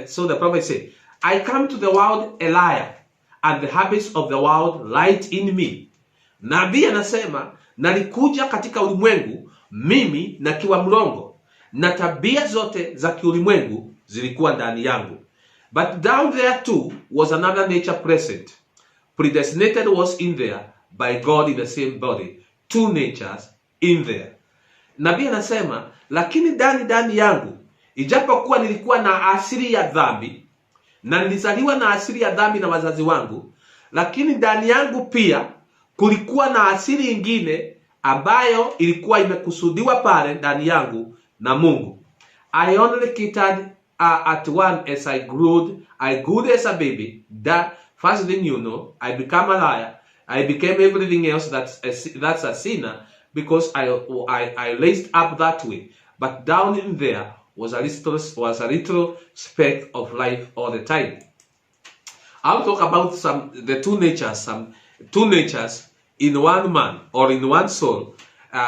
so the prophet said, I come to the world a liar, and the habits of the world light in me. Nabii anasema, nalikuja katika ulimwengu mimi nakiwa mrongo, na tabia zote za kiulimwengu zilikuwa ndani yangu. But down there too was another nature present. Predestinated was in there by God in the same body. Two natures in there. Nabii anasema, lakini ndani yangu, ijapokuwa nilikuwa na asili ya dhambi, na nilizaliwa na asili ya dhambi na wazazi wangu, lakini ndani yangu pia kulikuwa na asili ingine ambayo ilikuwa imekusudiwa pale ndani yangu na Mungu. I only catered at one as I grew as a baby. That first thing you know, I became a liar. I became everything else that's a sinner, because I raised up that way. But down in there was a little speck of life all the time. I'll talk about the two natures in one man or in one soul.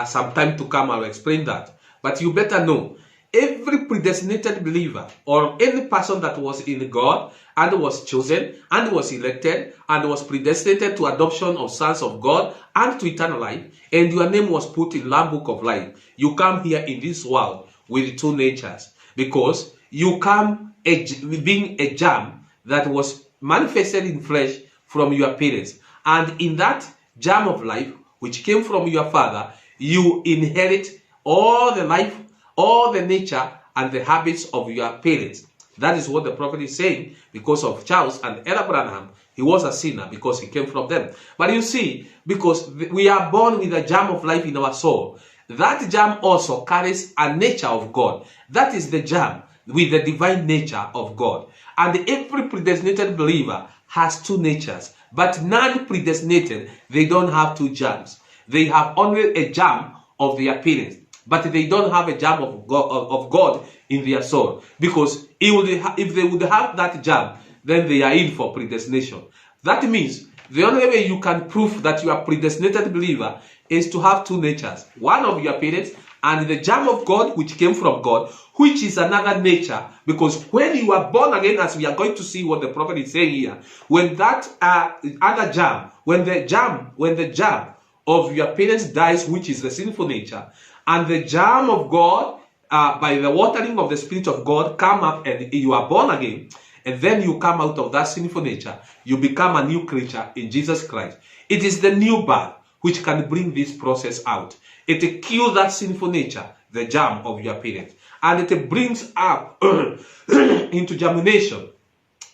Some time to come, I'll explain that. But you better know, every predestinated believer or any person that was in God and was chosen and was elected and was predestinated to adoption of sons of God and to eternal life, and your name was put in Lamb Book of Life, you come here in this world with two natures, because you come being a germ that was manifested in flesh from your parents, and in that germ of life which came from your father, you inherit all the life, all the nature and the habits of your parents. That is what the prophet is saying. Because of Charles and Ella Branham, he was a sinner because he came from them. But you see, because we are born with a germ of life in our soul, that germ also carries a nature of God. That is the germ with the divine nature of God. And every predestinated believer has two natures. But non-predestinated, they don't have two germs. They have only a germ of their parents, but they don't have a germ of God in their soul. Because if they would have that germ, then they are in for predestination. That means the only way you can prove that you are a predestinated believer is to have two natures. One of your parents and the germ of God which came from God, which is another nature. Because when you are born again, as we are going to see what the prophet is saying here, when that other germ, when the germ of your parents dies, which is the sinful nature, and the germ of God, by the watering of the Spirit of God, come up and you are born again, and then you come out of that sinful nature, you become a new creature in Jesus Christ. It is the new birth which can bring this process out. It kills that sinful nature, the germ of your parents. And it brings up into germination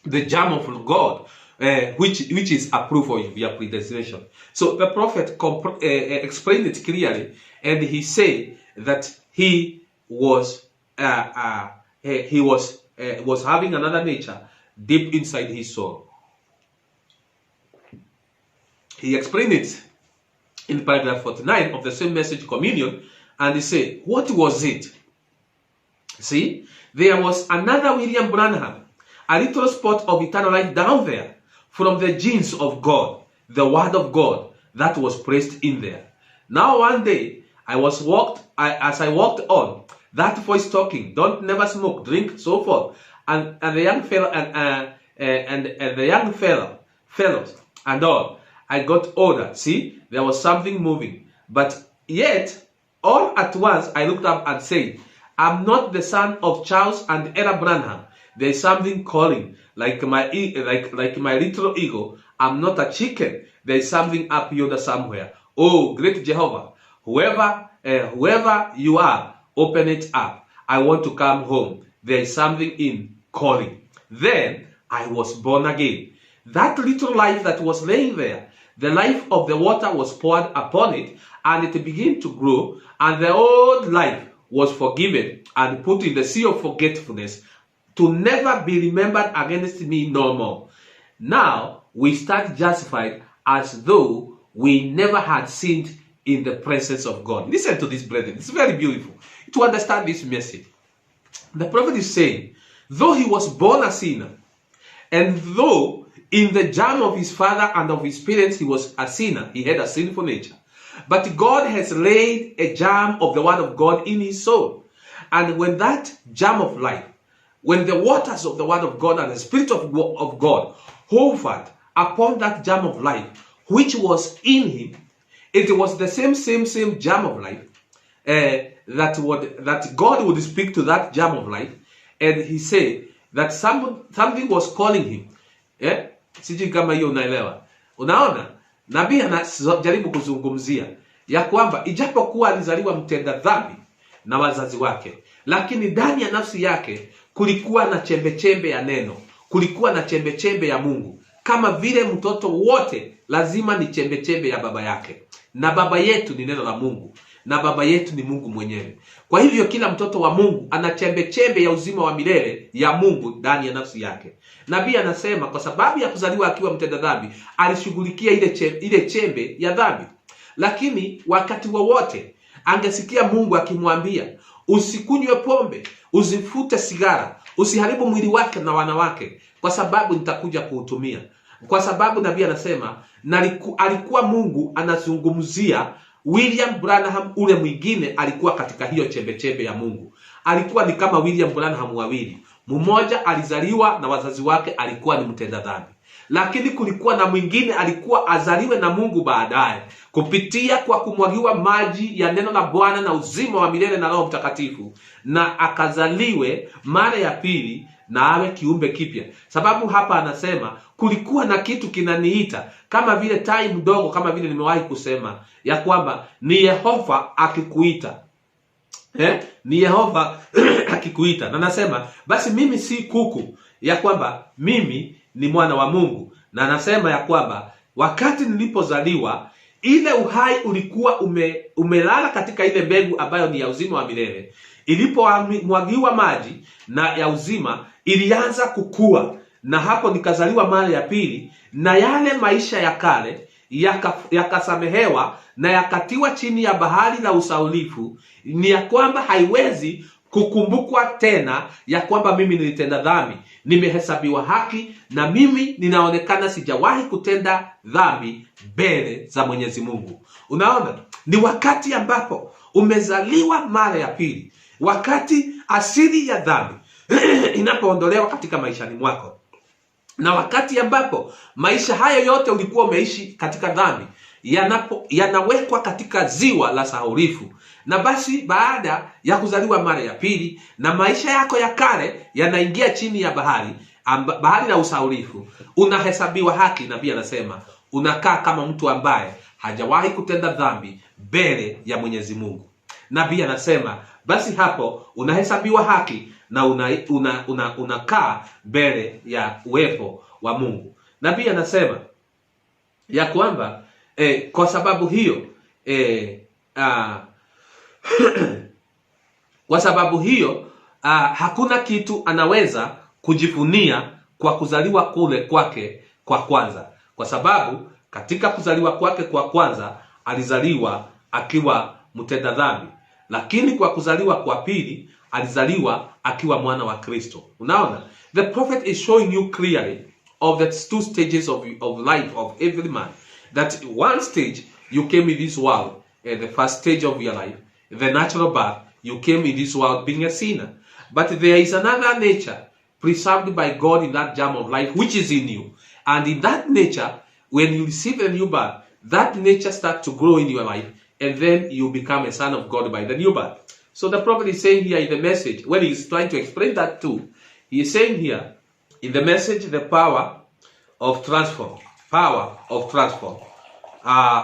the germ of God, which is a proof of your predestination. So the prophet explained it clearly, and he said that he was having another nature deep inside his soul. He explained it in paragraph 49 of the same message, Communion, and he said, what was it? See, there was another William Branham, a little spot of eternal life down there, from the genes of God, the Word of God that was placed in there. Now one day, as I walked on, that voice talking, don't never smoke, drink, so forth, and the young fellow and the young fellows and all. I got older. See, there was something moving, but yet all at once I looked up and said, I'm not the son of Charles and Ella Branham. There is something calling, like my little ego. I'm not a chicken. There is something up yonder somewhere. Oh, great Jehovah, whoever you are, open it up. I want to come home. There is something in calling. Then I was born again. That little life that was laying there, the life of the water was poured upon it, and it began to grow, and the old life was forgiven and put in the sea of forgetfulness to never be remembered against me no more. Now we stand justified as though we never had sinned in the presence of God. Listen to this, brethren. It's very beautiful to understand this message. The prophet is saying, though he was born a sinner, and though in the germ of his father and of his parents he was a sinner, he had a sinful nature, but God has laid a germ of the Word of God in his soul. And when that germ of life, when the waters of the Word of God and the Spirit of God hovered upon that germ of life, which was in him, it was the same germ of life that God would speak to that germ of life, and he said that something was calling him. Sijui kama hiyo unaelewa. Unaona, nabii anajaribu kuzungumzia ya kwamba ijapokuwa alizaliwa mtenda dhambi na wazazi wake, lakini ndani ya nafsi yake kulikuwa na chembe ya neno, kulikuwa na chembe ya Mungu. Kama vile mtoto wote lazima ni chembe ya baba yake, na baba yetu ni neno la Mungu, na baba yetu ni Mungu mwenyewe. Kwa hivyo kila mtoto wa Mungu ana chembe ya uzima wa milele ya Mungu ndani ya nafsi yake. Nabii anasema kwa sababu ya kuzaliwa akiwa mtenda dhambi, alishughulikia ile chembe ya dhambi. Lakini wakati wowote angesikia Mungu akimwambia, usikunywe pombe, usifute sigara, usiharibu mwili wake na wanawake, kwa sababu nitakuja kuutumia. Kwa sababu nabii anasema alikuwa Mungu anazungumzia William Branham, ule mwingine alikuwa katika hiyo chembe ya Mungu. Alikuwa ni kama William Branham wawili. Mmoja alizaliwa na wazazi wake alikuwa ni mtenda dhambi, lakini kulikuwa na mwingine alikuwa azaliwe na Mungu baadaye kupitia kwa kumwagiwa maji ya neno la Bwana na uzima wa milele na Roho Mtakatifu, na akazaliwe mara ya pili na awe kiumbe kipya. Sababu hapa anasema kulikuwa na kitu kinaniita, kama vile tai mdogo, kama vile nimewahi kusema ya kwamba ni Yehova akikuita. Ni Yehova akikuita. Na nasema basi mimi si kuku, ya kwamba mimi ni mwana wa Mungu. Na nasema ya kwamba wakati nilipozaliwa, ile uhai ulikuwa umelala katika ile mbegu ambayo ni ya uzima wa milele. Ilipomwagiwa maji na ya uzima, ilianza kukua, na hapo nikazaliwa mara ya pili, na yale maisha ya kale yakasamehewa na yakatiwa chini ya bahari la usaulifu. Ni ya kwamba haiwezi kukumbukwa tena ya kwamba mimi nilitenda dhambi. Nimehesabiwa haki, na mimi ninaonekana sijawahi kutenda dhambi mbele za Mwenyezi Mungu. Unaona, ni wakati ambapo umezaliwa mara ya pili, wakati asili ya dhambi inapoondolewa katika maishani mwako, na wakati ambapo maisha hayo yote ulikuwa umeishi katika dhambi yanawekwa katika ziwa la sahurifu. Na basi baada ya kuzaliwa mara ya pili, na maisha yako ya kale yanaingia chini ya bahari la usahurifu, unahesabiwa haki. Na pia anasema unakaa kama mtu ambaye hajawahi kutenda dhambi mbele ya Mwenyezi Mungu. Nabii anasema basi hapo unahesabiwa haki na unakaa mbele ya uwepo wa Mungu. Nabii anasema ya kwamba kwa sababu hiyo kwa sababu hiyo hakuna kitu anaweza kujivunia kwa kuzaliwa kule kwake kwa kwanza, kwa sababu katika kuzaliwa kwake kwa kwanza alizaliwa akiwa mtenda dhambi, lakini kwa kuzaliwa kwa pili alizaliwa akiwa mwana wa Kristo. Unaona, the prophet is showing you clearly of the two stages of life of every man. That one stage you came in this world, the first stage of your life, the natural birth, you came in this world being a sinner. But there is another nature preserved by God in that germ of life which is in you. And in that nature, when you receive a new birth, that nature starts to grow in your life, and then you become a son of God by the new birth. So the prophet is saying here in the message, when he's trying to explain that too, he is saying here in the message, the power of transform,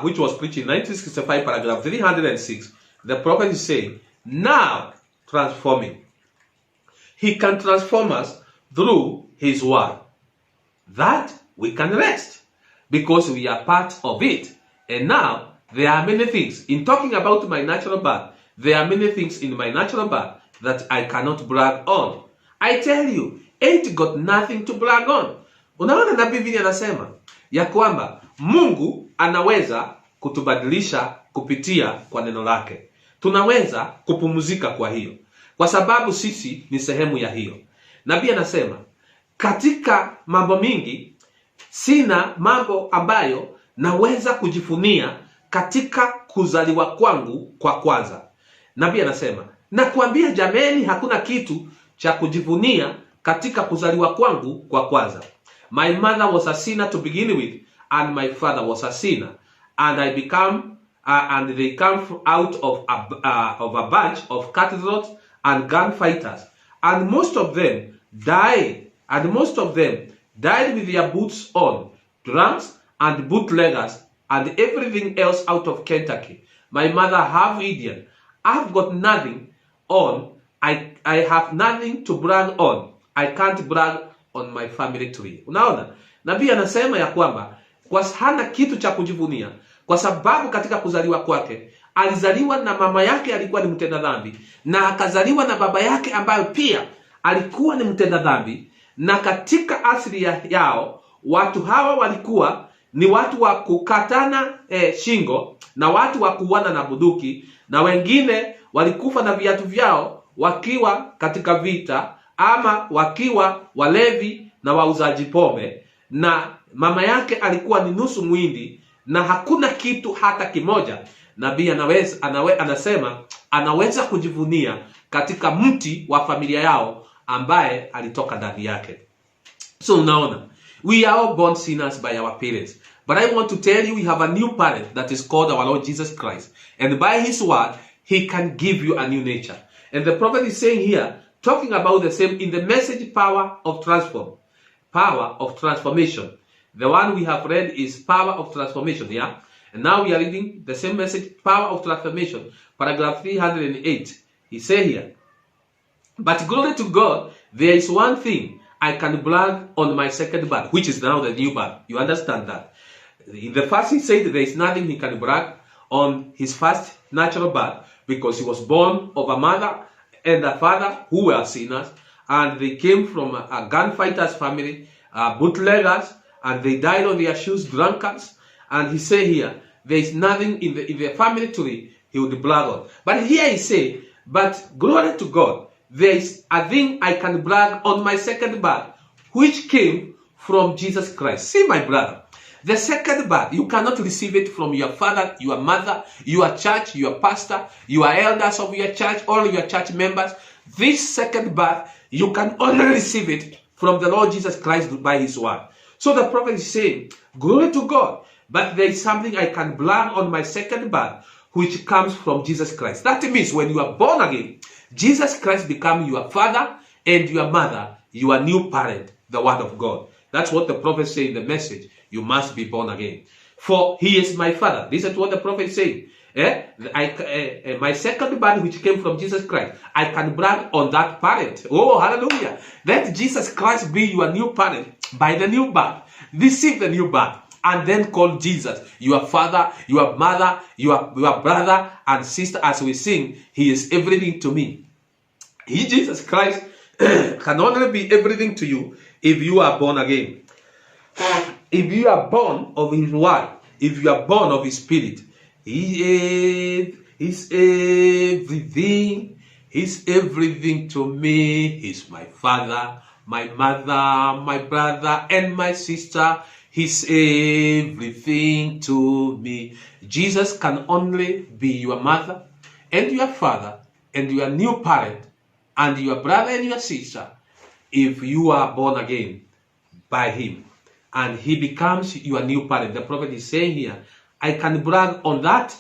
which was preached in 1965, paragraph 306. The prophet is saying, now transforming. He can transform us through his word. That we can rest because we are part of it. And now there are many things. In talking about my natural birth, there are many things in my natural birth that I cannot brag on. I tell you, ain't got nothing to brag on. Unaona, na Biblia anasema ya kwamba Mungu anaweza kutubadilisha kupitia kwa neno lake. Tunaweza kupumzika kwa hiyo, kwa sababu sisi ni sehemu ya hiyo. Nabii anasema katika mambo mingi sina mambo ambayo naweza kujifunia katika kuzaliwa kwangu kwa kwanza. Nabii anasema nakwambia jameni, hakuna kitu cha kujivunia katika kuzaliwa kwangu kwa kwanza. My mother was a sinner to begin with, and my father was a sinner, and they come out of a bunch of cutthroats and gunfighters, and most of them died with their boots on, drunks and bootleggers and everything else out of Kentucky. My mother half Indian. I've got nothing on. I have nothing to brag on. I can't brag on my family tree. Unaona? Nabii anasema ya kwamba kwa hana kitu cha kujivunia, kwa sababu katika kuzaliwa kwake alizaliwa na mama yake alikuwa ni mtenda dhambi, na akazaliwa na baba yake ambayo pia alikuwa ni mtenda dhambi, na katika asili yao watu hawa walikuwa ni watu wa kukatana shingo na watu wa kuuana na bunduki, na wengine walikufa na viatu vyao wakiwa katika vita ama wakiwa walevi na wauzaji pombe, na mama yake alikuwa ni nusu mwindi na hakuna kitu hata kimoja. Nabii anasema anaweza kujivunia katika mti wa familia yao ambaye alitoka ndani yake. So unaona, we are all born sinners by our parents. But I want to tell you, we have a new parent that is called our Lord Jesus Christ. And by his word, he can give you a new nature. And the prophet is saying here, talking about the same in the message, power of transformation. The one we have read is power of transformation, yeah? And now we are reading the same message, power of transformation, paragraph 308. He said here, but glory to God, there is one thing I can brag on my second birth, which is now the new birth. You understand that? In the first he said there is nothing he can brag on his first natural birth, because he was born of a mother and a father who were sinners, and they came from a gunfighters family, bootleggers, and they died on their shoes, drunkards. And he said here, there is nothing in the family tree he would brag on. But here he say, but glory to God, there is a thing I can brag on my second birth, which came from Jesus Christ. See, my brother, the second birth, you cannot receive it from your father, your mother, your church, your pastor, your elders of your church, all your church members. This second birth, you can only receive it from the Lord Jesus Christ by his word. So the prophet is saying, glory to God, but there is something I can brag on my second birth, which comes from Jesus Christ. That means when you are born again, Jesus Christ becomes your father and your mother, your new parent, the word of God. That's what the prophet said in the message. You must be born again. for he is my father. This is what the prophet is saying. My second birth, which came from Jesus Christ, I can brag on that parent. Oh, hallelujah. Let Jesus Christ be your new parent by the new birth. Receive the new birth. And then call Jesus your father, your mother, your brother and sister. As we sing, he is everything to me. He, Jesus Christ, can only be everything to you if you are born again. If you are born of his word, if you are born of his spirit, he is everything. He's everything to me. He's my father, my mother, my brother, and my sister. He's everything to me. Jesus can only be your mother and your father and your new parent and your brother and your sister if you are born again by him. And he becomes your new parent. The prophet is saying here, I can brag on that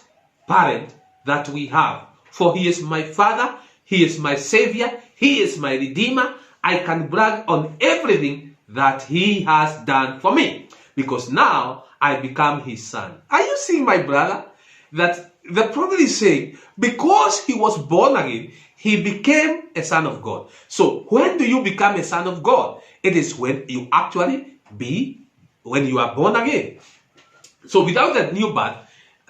parent that we have. For he is my father, he is my savior, he is my redeemer. I can brag on everything that he has done for me. Because now I become his son. Are you seeing, my brother, that the prophet is saying, because he was born again, he became a son of God. So when do you become a son of God? It is when you actually when you are born again. So without that new birth,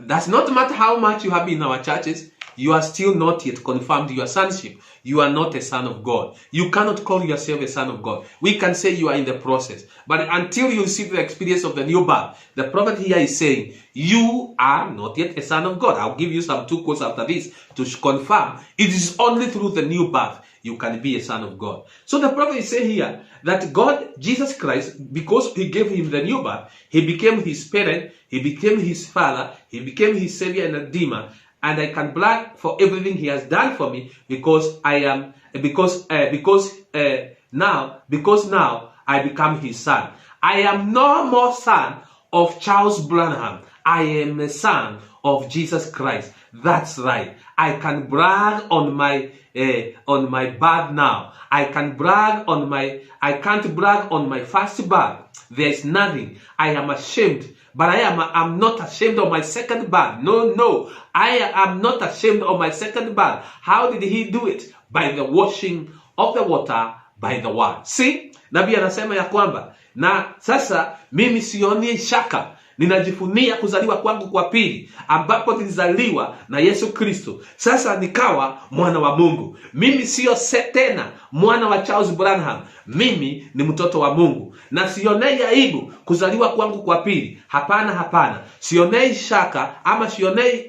does not matter how much you have been in our churches, you are still not yet confirmed your sonship. You are not a son of God. You cannot call yourself a son of God. We can say you are in the process. But until you receive the experience of the new birth, the prophet here is saying, you are not yet a son of God. I'll give you some 2 quotes after this to confirm. It is only through the new birth you can be a son of God. So the prophet is saying here that God, Jesus Christ, because he gave him the new birth, he became his parent, he became his father, he became his savior and redeemer. And I can brag for everything he has done for me because now I become his son. I am no more son of Charles Branham. I am a son of Jesus Christ. That's right. I can brag on my birth now. I can't brag on my first birth. There is nothing. I am ashamed. But I'm not ashamed of my second birth. No. I am not ashamed of my second birth. How did he do it? By the washing of the water by the word. See? Nabii anasema ya kwamba, na sasa mimi sioni shaka. Ninajifunia kuzaliwa kwangu kwa pili, ambapo nilizaliwa na Yesu Kristo. Sasa nikawa mwana wa Mungu. Mimi sio tena mwana wa Charles Branham. Mimi ni mtoto wa Mungu. Na sionei aibu kuzaliwa kwangu kwa pili. Hapana. Sionei shaka ama sionei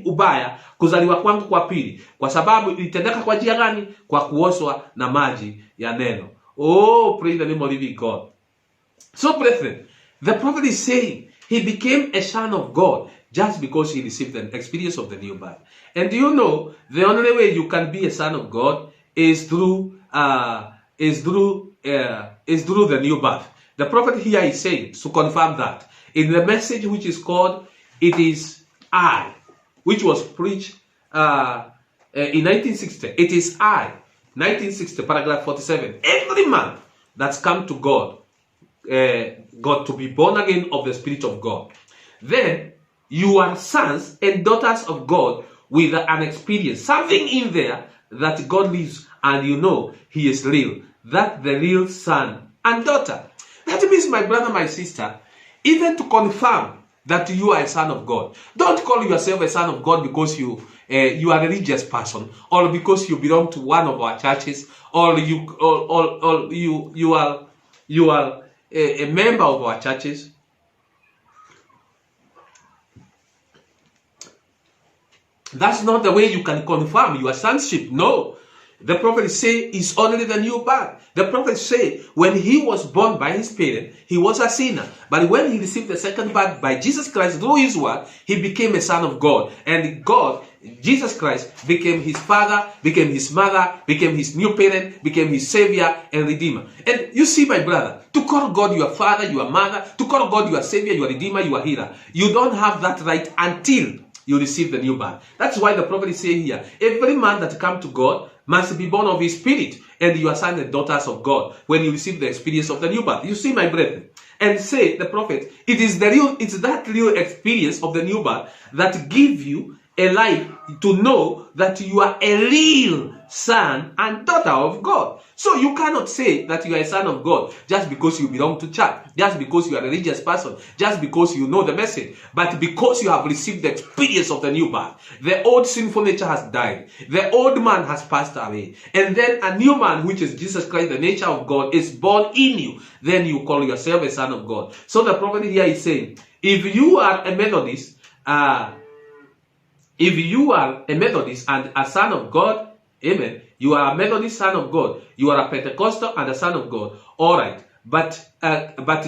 ubaya kuzaliwa kwangu kwa pili. Kwa sababu ilitendeka kwa njia gani? Kwa kuoshwa na maji ya neno. Oh, praise the name of living God. So brethren, the prophet is saying he became a son of God just because he received the experience of the new birth. And do you know the only way you can be a son of God is through the new birth. The prophet here is saying to confirm that in the message which is called "It Is I," which was preached in 1960. It is I, 1960, paragraph 47. Every man that's come to God. God to be born again of the Spirit of God. Then you are sons and daughters of God with an experience. Something in there that God lives and you know he is real. That's the real son and daughter. That means, my brother, my sister, even to confirm that you are a son of God. Don't call yourself a son of God because you are a religious person, or because you belong to one of our churches, or you are a member of our churches. That's not the way you can confirm your sonship. No. The prophet say it's only the new birth. The prophet say when he was born by his parent, he was a sinner. But when he received the second birth by Jesus Christ through his word, he became a son of God. And God, Jesus Christ, became his father, became his mother, became his new parent, became his savior and redeemer. And you see, my brother, to call God your father, your mother, to call God your savior, your redeemer, your healer, you don't have that right until you receive the new birth. That's why the prophet is saying here, every man that comes to God must be born of his spirit, and you are sons and daughters of God when you receive the experience of the new birth. You see, my brethren, and say, the prophet, it's that real experience of the new birth that give you a life to know that you are a real son and daughter of God. So you cannot say that you are a son of God just because you belong to church, just because you are a religious person, just because you know the message, but because you have received the experience of the new birth. The old sinful nature has died. The old man has passed away. And then a new man, which is Jesus Christ, the nature of God, is born in you. Then you call yourself a son of God. So the prophet here is saying, if you are a Methodist, and a son of God, amen, you are a Methodist son of God, you are a Pentecostal and a son of God, all right, but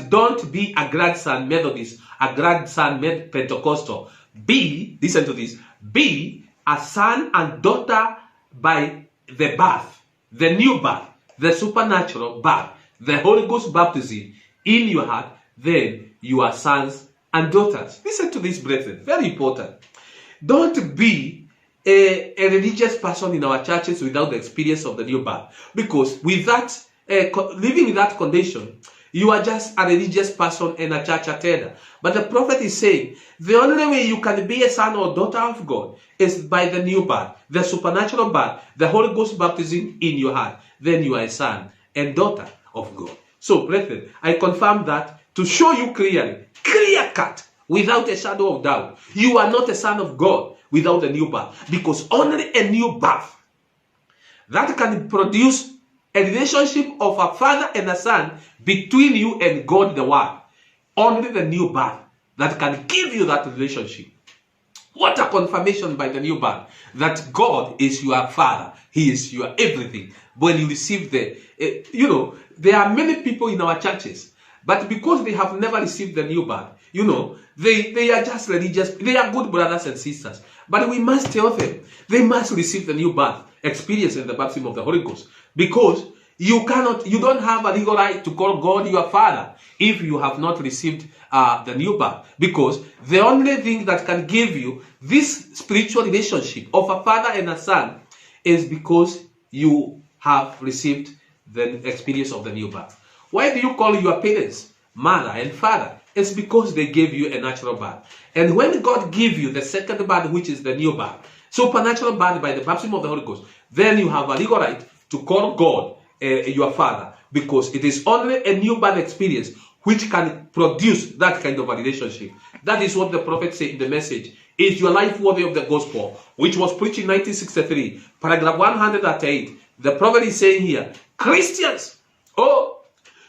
don't be a grandson Methodist, a grandson Pentecostal. Listen to this, be a son and daughter by the birth, the new birth, the supernatural birth, the Holy Ghost baptism in your heart. Then you are sons and daughters. Listen to this, brethren, very important. Don't be a religious person in our churches without the experience of the new birth. Because with that, living in that condition, you are just a religious person and a church attender. But the prophet is saying, the only way you can be a son or daughter of God is by the new birth, the supernatural birth, the Holy Ghost baptism in your heart. Then you are a son and daughter of God. So, brethren, I confirm that to show you clearly, clear cut, without a shadow of doubt, you are not a son of God without a new birth. Because only a new birth that can produce a relationship of a father and a son between you and God the Word. Only the new birth that can give you that relationship. What a confirmation by the new birth that God is your Father. He is your everything. When you receive there are many people in our churches, but because they have never received the new birth, they are just religious. They are good brothers and sisters. But we must tell them, they must receive the new birth, experience in the baptism of the Holy Ghost. Because you don't have a legal right to call God your Father if you have not received the new birth. Because the only thing that can give you this spiritual relationship of a father and a son is because you have received the experience of the new birth. Why do you call your parents mother and father? It's because they gave you a natural birth. And when God gives you the second birth, which is the new birth, supernatural birth by the baptism of the Holy Ghost, then you have a legal right to call God your Father, because it is only a new birth experience which can produce that kind of a relationship. That is what the prophet said in the message, Is Your Life Worthy of the Gospel, which was preached in 1963, paragraph 108. The prophet is saying here, Christians,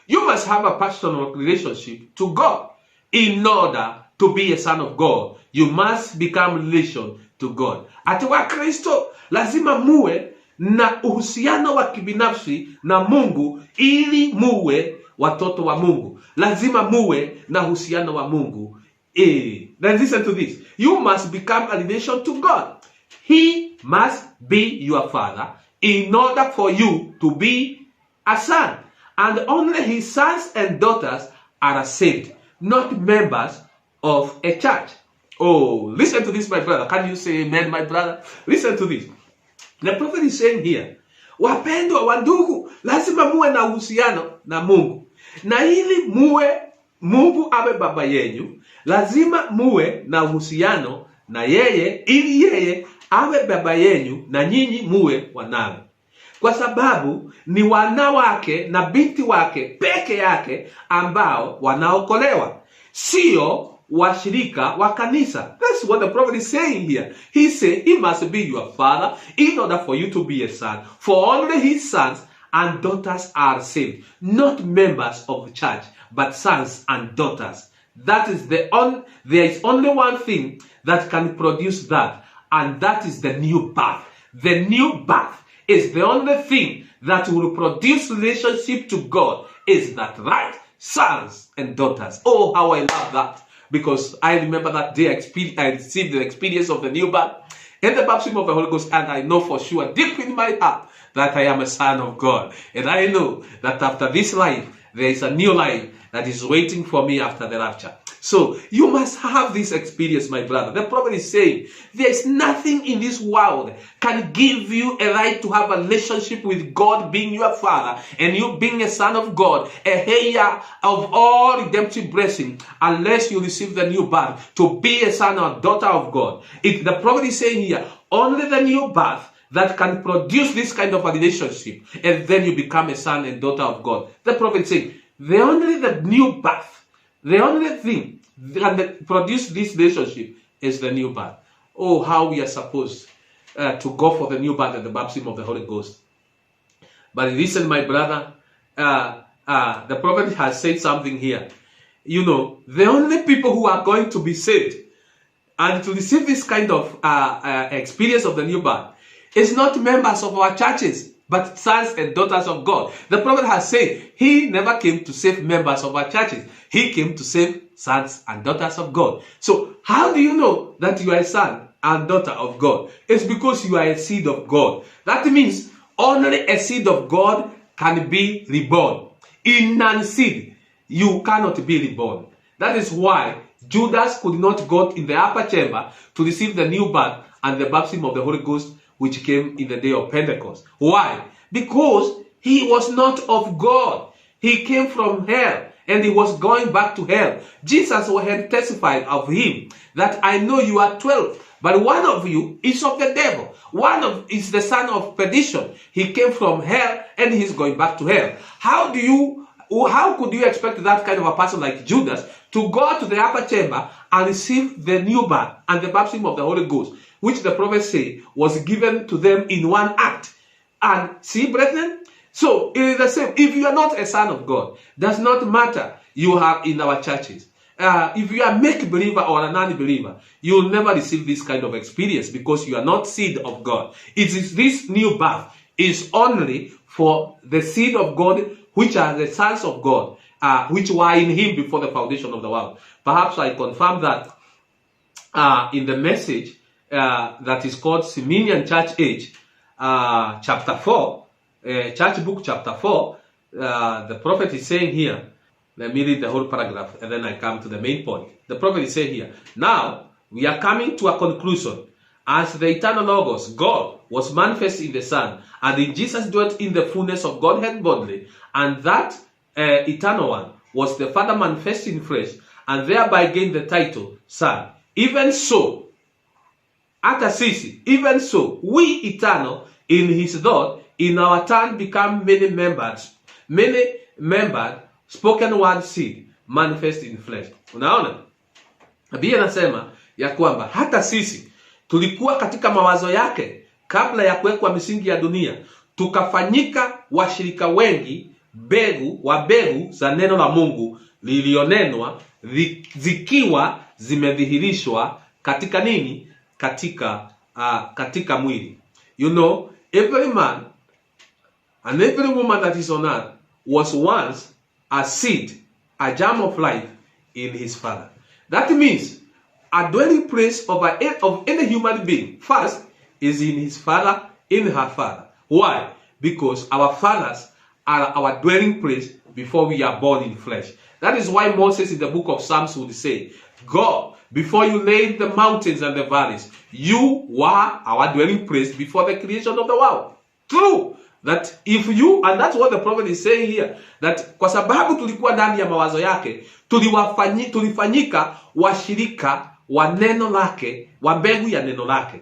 you must have a personal relationship to God. In order to be a son of God, you must become relation to God. Ati Wakristo lazima muwe na uhusiano wa kibinafsi na Mungu ili muwe watoto wa Mungu. Lazima muwe na uhusiano wa Mungu. Then listen to this. You must become a relation to God. He must be your father in order for you to be a son. And only his sons and daughters are saved, not members of a church. Oh, listen to this, my brother. Can you say amen, my brother? Listen to this. The prophet is saying here, wapendwa wa ndugu, lazima muwe na uhusiano na Mungu. Na ili Mungu awe baba yenu, lazima muwe na uhusiano na yeye, ili yeye awe baba yenu na nyinyi muwe wanawe. Kwa sababu ni wanawake na binti wake peke yake ambao wanaokolewa, sio washirika wa kanisa. That's what the prophet is saying here. He said he must be your father in order for you to be a son. For only his sons and daughters are saved, not members of the church, but sons and daughters. That is there is only one thing that can produce that, and that is the new birth. The new birth is the only thing that will produce relationship to God. Is that right? Sons and daughters. Oh, how I love that. Because I remember that day I received the experience of the new birth and the baptism of the Holy Ghost, and I know for sure, deep in my heart, that I am a son of God. And I know that after this life, there is a new life that is waiting for me after the rapture. So you must have this experience, my brother. The prophet is saying, there is nothing in this world can give you a right to have a relationship with God being your father and you being a son of God, a heir of all redemptive blessing, unless you receive the new birth to be a son or daughter of God. The prophet is saying here, only the new birth that can produce this kind of a relationship, and then you become a son and daughter of God. The prophet is saying, the new birth, the only thing that can produce this relationship is the new birth. Oh, how we are supposed to go for the new birth and the baptism of the Holy Ghost. But listen, my brother, the prophet has said something here. You know, the only people who are going to be saved and to receive this kind of experience of the new birth is not members of our churches, but sons and daughters of God. The prophet has said he never came to save members of our churches. He came to save sons and daughters of God. So how do you know that you are a son and daughter of God? It's because you are a seed of God. That means only a seed of God can be reborn. In non-seed, you cannot be reborn. That is why Judas could not go in the upper chamber to receive the new birth and the baptism of the Holy Ghost, which came in the day of Pentecost. Why? Because he was not of God. He came from hell and he was going back to hell. Jesus had testified of him that I know you are 12, but one of you is of the devil. Is the son of perdition. He came from hell and he's going back to hell. How could you expect that kind of a person like Judas to go to the upper chamber and receive the new birth and the baptism of the Holy Ghost, which the prophet say was given to them in one act? And see, brethren, so it is the same. If you are not a son of God, does not matter you have in our churches. If you are a make-believer or a non-believer, you will never receive this kind of experience because you are not seed of God. It is this new birth is only for the seed of God, which are the sons of God, which were in him before the foundation of the world. Perhaps I confirm that in the message that is called Simonian Church Age, chapter 4, church book chapter 4, the prophet is saying here, let me read the whole paragraph and then I come to the main point. The prophet is saying here, now we are coming to a conclusion. As the eternal Logos, God, was manifest in the Son, and in Jesus dwelt in the fullness of Godhead bodily, and that eternal one was the Father manifest in flesh, and thereby gained the title Son. Even so, hata sisi, even so, we eternal in his thought, in our turn become many membered, spoken word seed, manifest in flesh. Unaona? Biblia inasema ya kwamba hata sisi tulikuwa katika mawazo yake kabla ya kuwekwa misingi ya dunia, tukafanyika washirika wengi wa mbegu za neno la Mungu lilionenwa, zikiwa zimedhihirishwa katika nini? Katika mwili. You know, every man and every woman that is on earth was once a seed, a germ of life in his father. That means a dwelling place of any human being first is in his father, in her father. Why? Because our fathers are our dwelling place before we are born in flesh. That is why Moses in the book of Psalms would say, God, before you laid the mountains and the valleys, you were our dwelling place before the creation of the world. True. That if you, and that's what the prophet is saying here, that kwa sababu tulikuwa ndani ya mawazo yake, tulifanyika washirika wa neno lake, wa mbegu ya neno lake.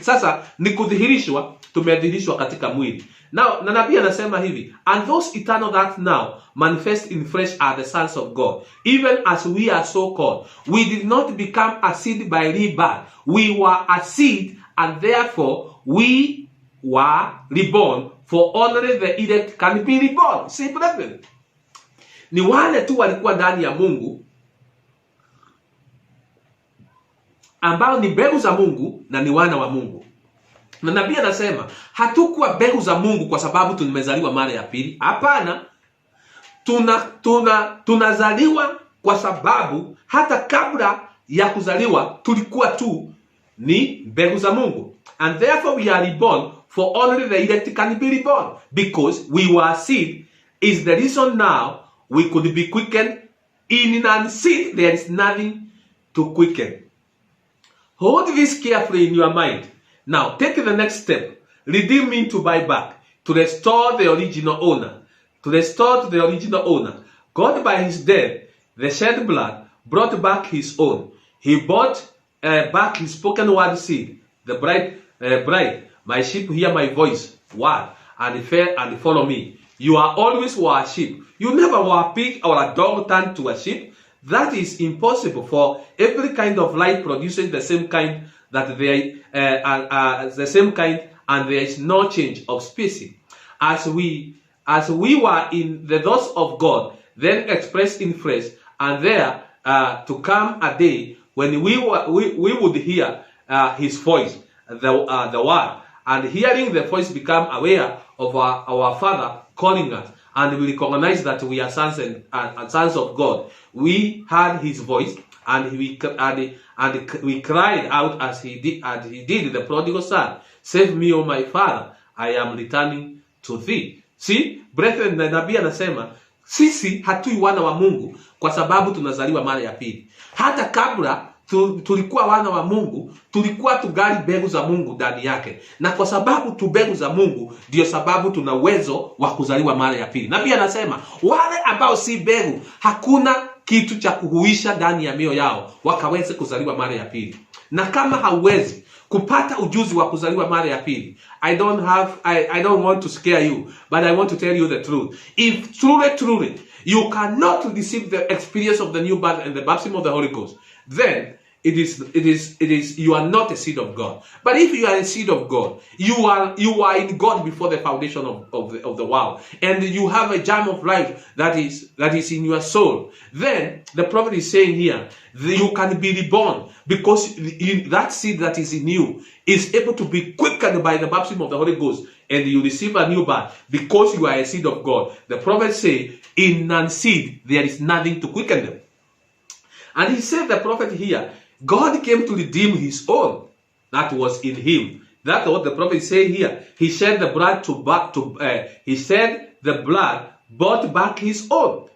Sasa ni kudhihirishwa, tumedhihirishwa katika mwili. Now, na nabii anasema hivi, and those eternal that now manifest in flesh are the sons of God, even as we are so called. We did not become a seed by rebirth. We were a seed, and therefore we were reborn, for only the elect can be reborn. See, brethren, ni wale tu walikuwa ndani ya Mungu, ambao ni mbegu za Mungu na ni wana wa Mungu. Na nabii anasema hatukuwa mbegu za Mungu kwa sababu tumezaliwa mara ya pili. Hapana, tunazaliwa kwa sababu hata kabla ya kuzaliwa tulikuwa tu ni mbegu za Mungu. And therefore we are reborn, for only the elect can be reborn. Because we were seed is the reason now we could be quickened In unseen, there is nothing to quicken. Hold this carefully in your mind. Now, take the next step. Redeem means to buy back, to restore the original owner. To restore to the original owner. God, by his death, the shed blood, brought back his own. He bought back his spoken word seed. The bride, my sheep hear my voice, word, and follow me. You are always were a sheep. You never were a pig or a dog turned to a sheep. That is impossible, for every kind of life produces the same kind the same kind, and there is no change of species. As we were in the thoughts of God, then expressed in phrase, and there to come a day when we would hear his voice, the word, and hearing the voice become aware of our Father calling us, and we recognize that we are sons and sons of God. We heard his voice, and we cried out as he did the prodigal son, "Save me, O my Father, I am returning to thee." See, brethren, na nabii anasema sisi hatui wana wa Mungu kwa sababu tunazaliwa mara ya pili. Hata kabla tulikuwa wana wa Mungu, tulikuwa tugali mbegu za Mungu ndani yake, na kwa sababu tu mbegu za Mungu, ndio sababu tuna uwezo wa kuzaliwa mara ya pili. Nabii anasema wale ambao si mbegu, hakuna kitu cha kuhuisha ndani ya mioyo yao wakaweze kuzaliwa mara ya pili. Na kama hauwezi kupata ujuzi wa kuzaliwa mara ya pili, I don't want to scare you, but I want to tell you the truth. If truly you cannot receive the experience of the new birth and the baptism of the Holy Ghost, then it is you are not a seed of God. But if you are a seed of God, you are in God before the foundation of the world, and you have a germ of life that is in your soul. Then the prophet is saying here that you can be reborn, because that seed that is in you is able to be quickened by the baptism of the Holy Ghost, and you receive a new birth because you are a seed of God. The prophet say, in non-seed there is nothing to quicken them. And he said, the prophet here, God came to redeem his own that was in him. That's what the prophet is saying here. He shed the blood the blood bought back his own.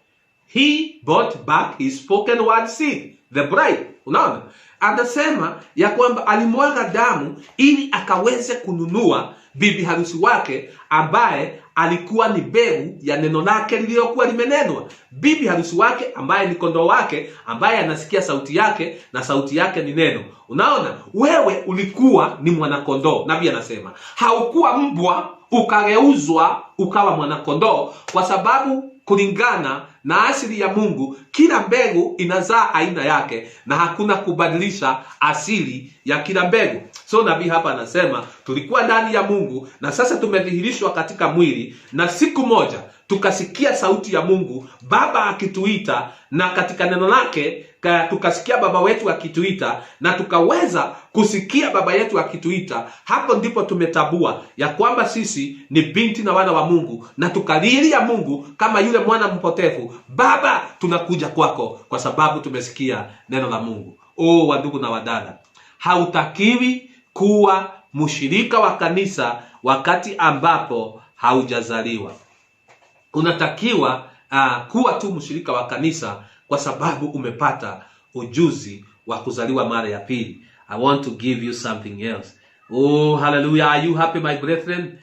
He bought back his spoken word seed, the bride. Unaona? Anasema ya kwamba alimwaga damu ili akaweze kununua bibi harusi wake, ambaye alikuwa ni mbegu ya neno lake lililokuwa limenenwa. Bibi harusi wake ambaye ni kondoo wake, ambaye anasikia sauti yake, na sauti yake ni neno. Unaona, wewe ulikuwa ni mwanakondoo. Nabii anasema haukuwa mbwa ukageuzwa ukawa mwanakondoo, kwa sababu kulingana na asili ya Mungu, kila mbegu inazaa aina yake, na hakuna kubadilisha asili ya kila mbegu. So nabii hapa anasema tulikuwa ndani ya Mungu, na sasa tumedhihirishwa katika mwili, na siku moja tukasikia sauti ya Mungu Baba akituita, na katika neno lake tukasikia Baba wetu akituita, na tukaweza kusikia Baba yetu akituita. Hapo ndipo tumetabua ya kwamba sisi ni binti na wana wa Mungu, na tukalilia Mungu kama yule mwana mpotevu, Baba tunakuja kwako, kwa sababu tumesikia neno la Mungu. Wandugu na wadada, hautakiwi kuwa mshirika wa kanisa wakati ambapo haujazaliwa. Unatakiwa kuwa tu mshirika wa kanisa kwa sababu umepata ujuzi wa kuzaliwa mara ya pili. I want to give you something else. Hallelujah. Are you happy, my brethren?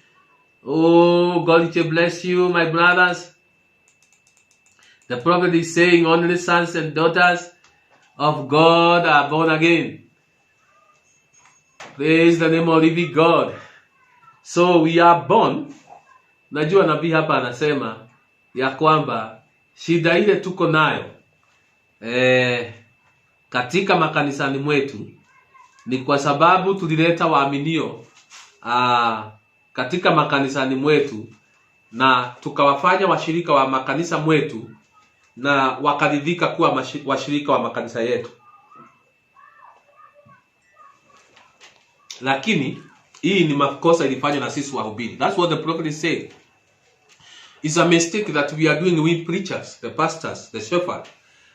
God will bless you, my brothers. The prophet is saying only sons and daughters of God are born again. Praise the name of living God. So we are born. Najua nabii hapa anasema ya kwamba shida ile tuko nayo katika makanisani mwetu ni kwa sababu tulileta waaminio katika makanisani mwetu, na tukawafanya washirika wa makanisa mwetu, na wakaridhika kuwa washirika wa makanisa yetu. Lakini hii ni makosa ilifanywa na sisi wahubiri. That's what the prophet is saying. It's a mistake that we are doing, we preachers, the pastors, the shepherds.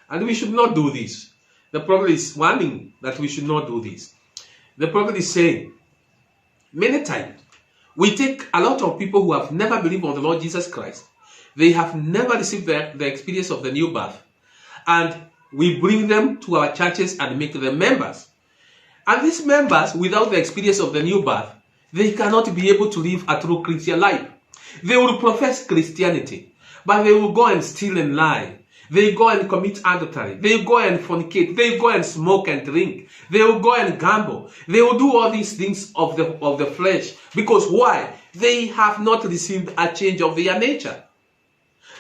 And we should not do this. The prophet is warning that we should not do this. The prophet is saying, many times, we take a lot of people who have never believed on the Lord Jesus Christ. They have never received the experience of the new birth. and we bring them to our churches and make them members. And these members, without the experience of the new birth, they cannot be able to live a true Christian life. They will profess Christianity, but they will go and steal and lie. They go and commit adultery. They go and fornicate. They go and smoke and drink. They will go and gamble. They will do all these things of the flesh. Because why? They have not received a change of their nature.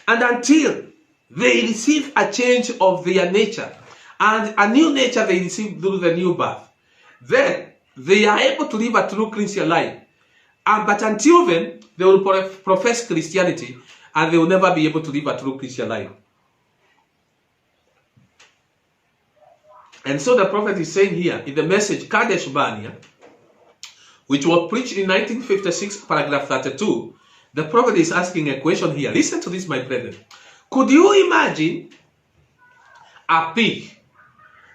And until they receive a change of their nature, and a new nature they receive through the new birth, then they are able to live a true Christian life. But until then, they will profess Christianity, and they will never be able to live a true Christian life. And so the prophet is saying here in the message Kadesh Barnea, which was preached in 1956, paragraph 32, the prophet is asking a question here. Listen to this, my brethren. Could you imagine a pig?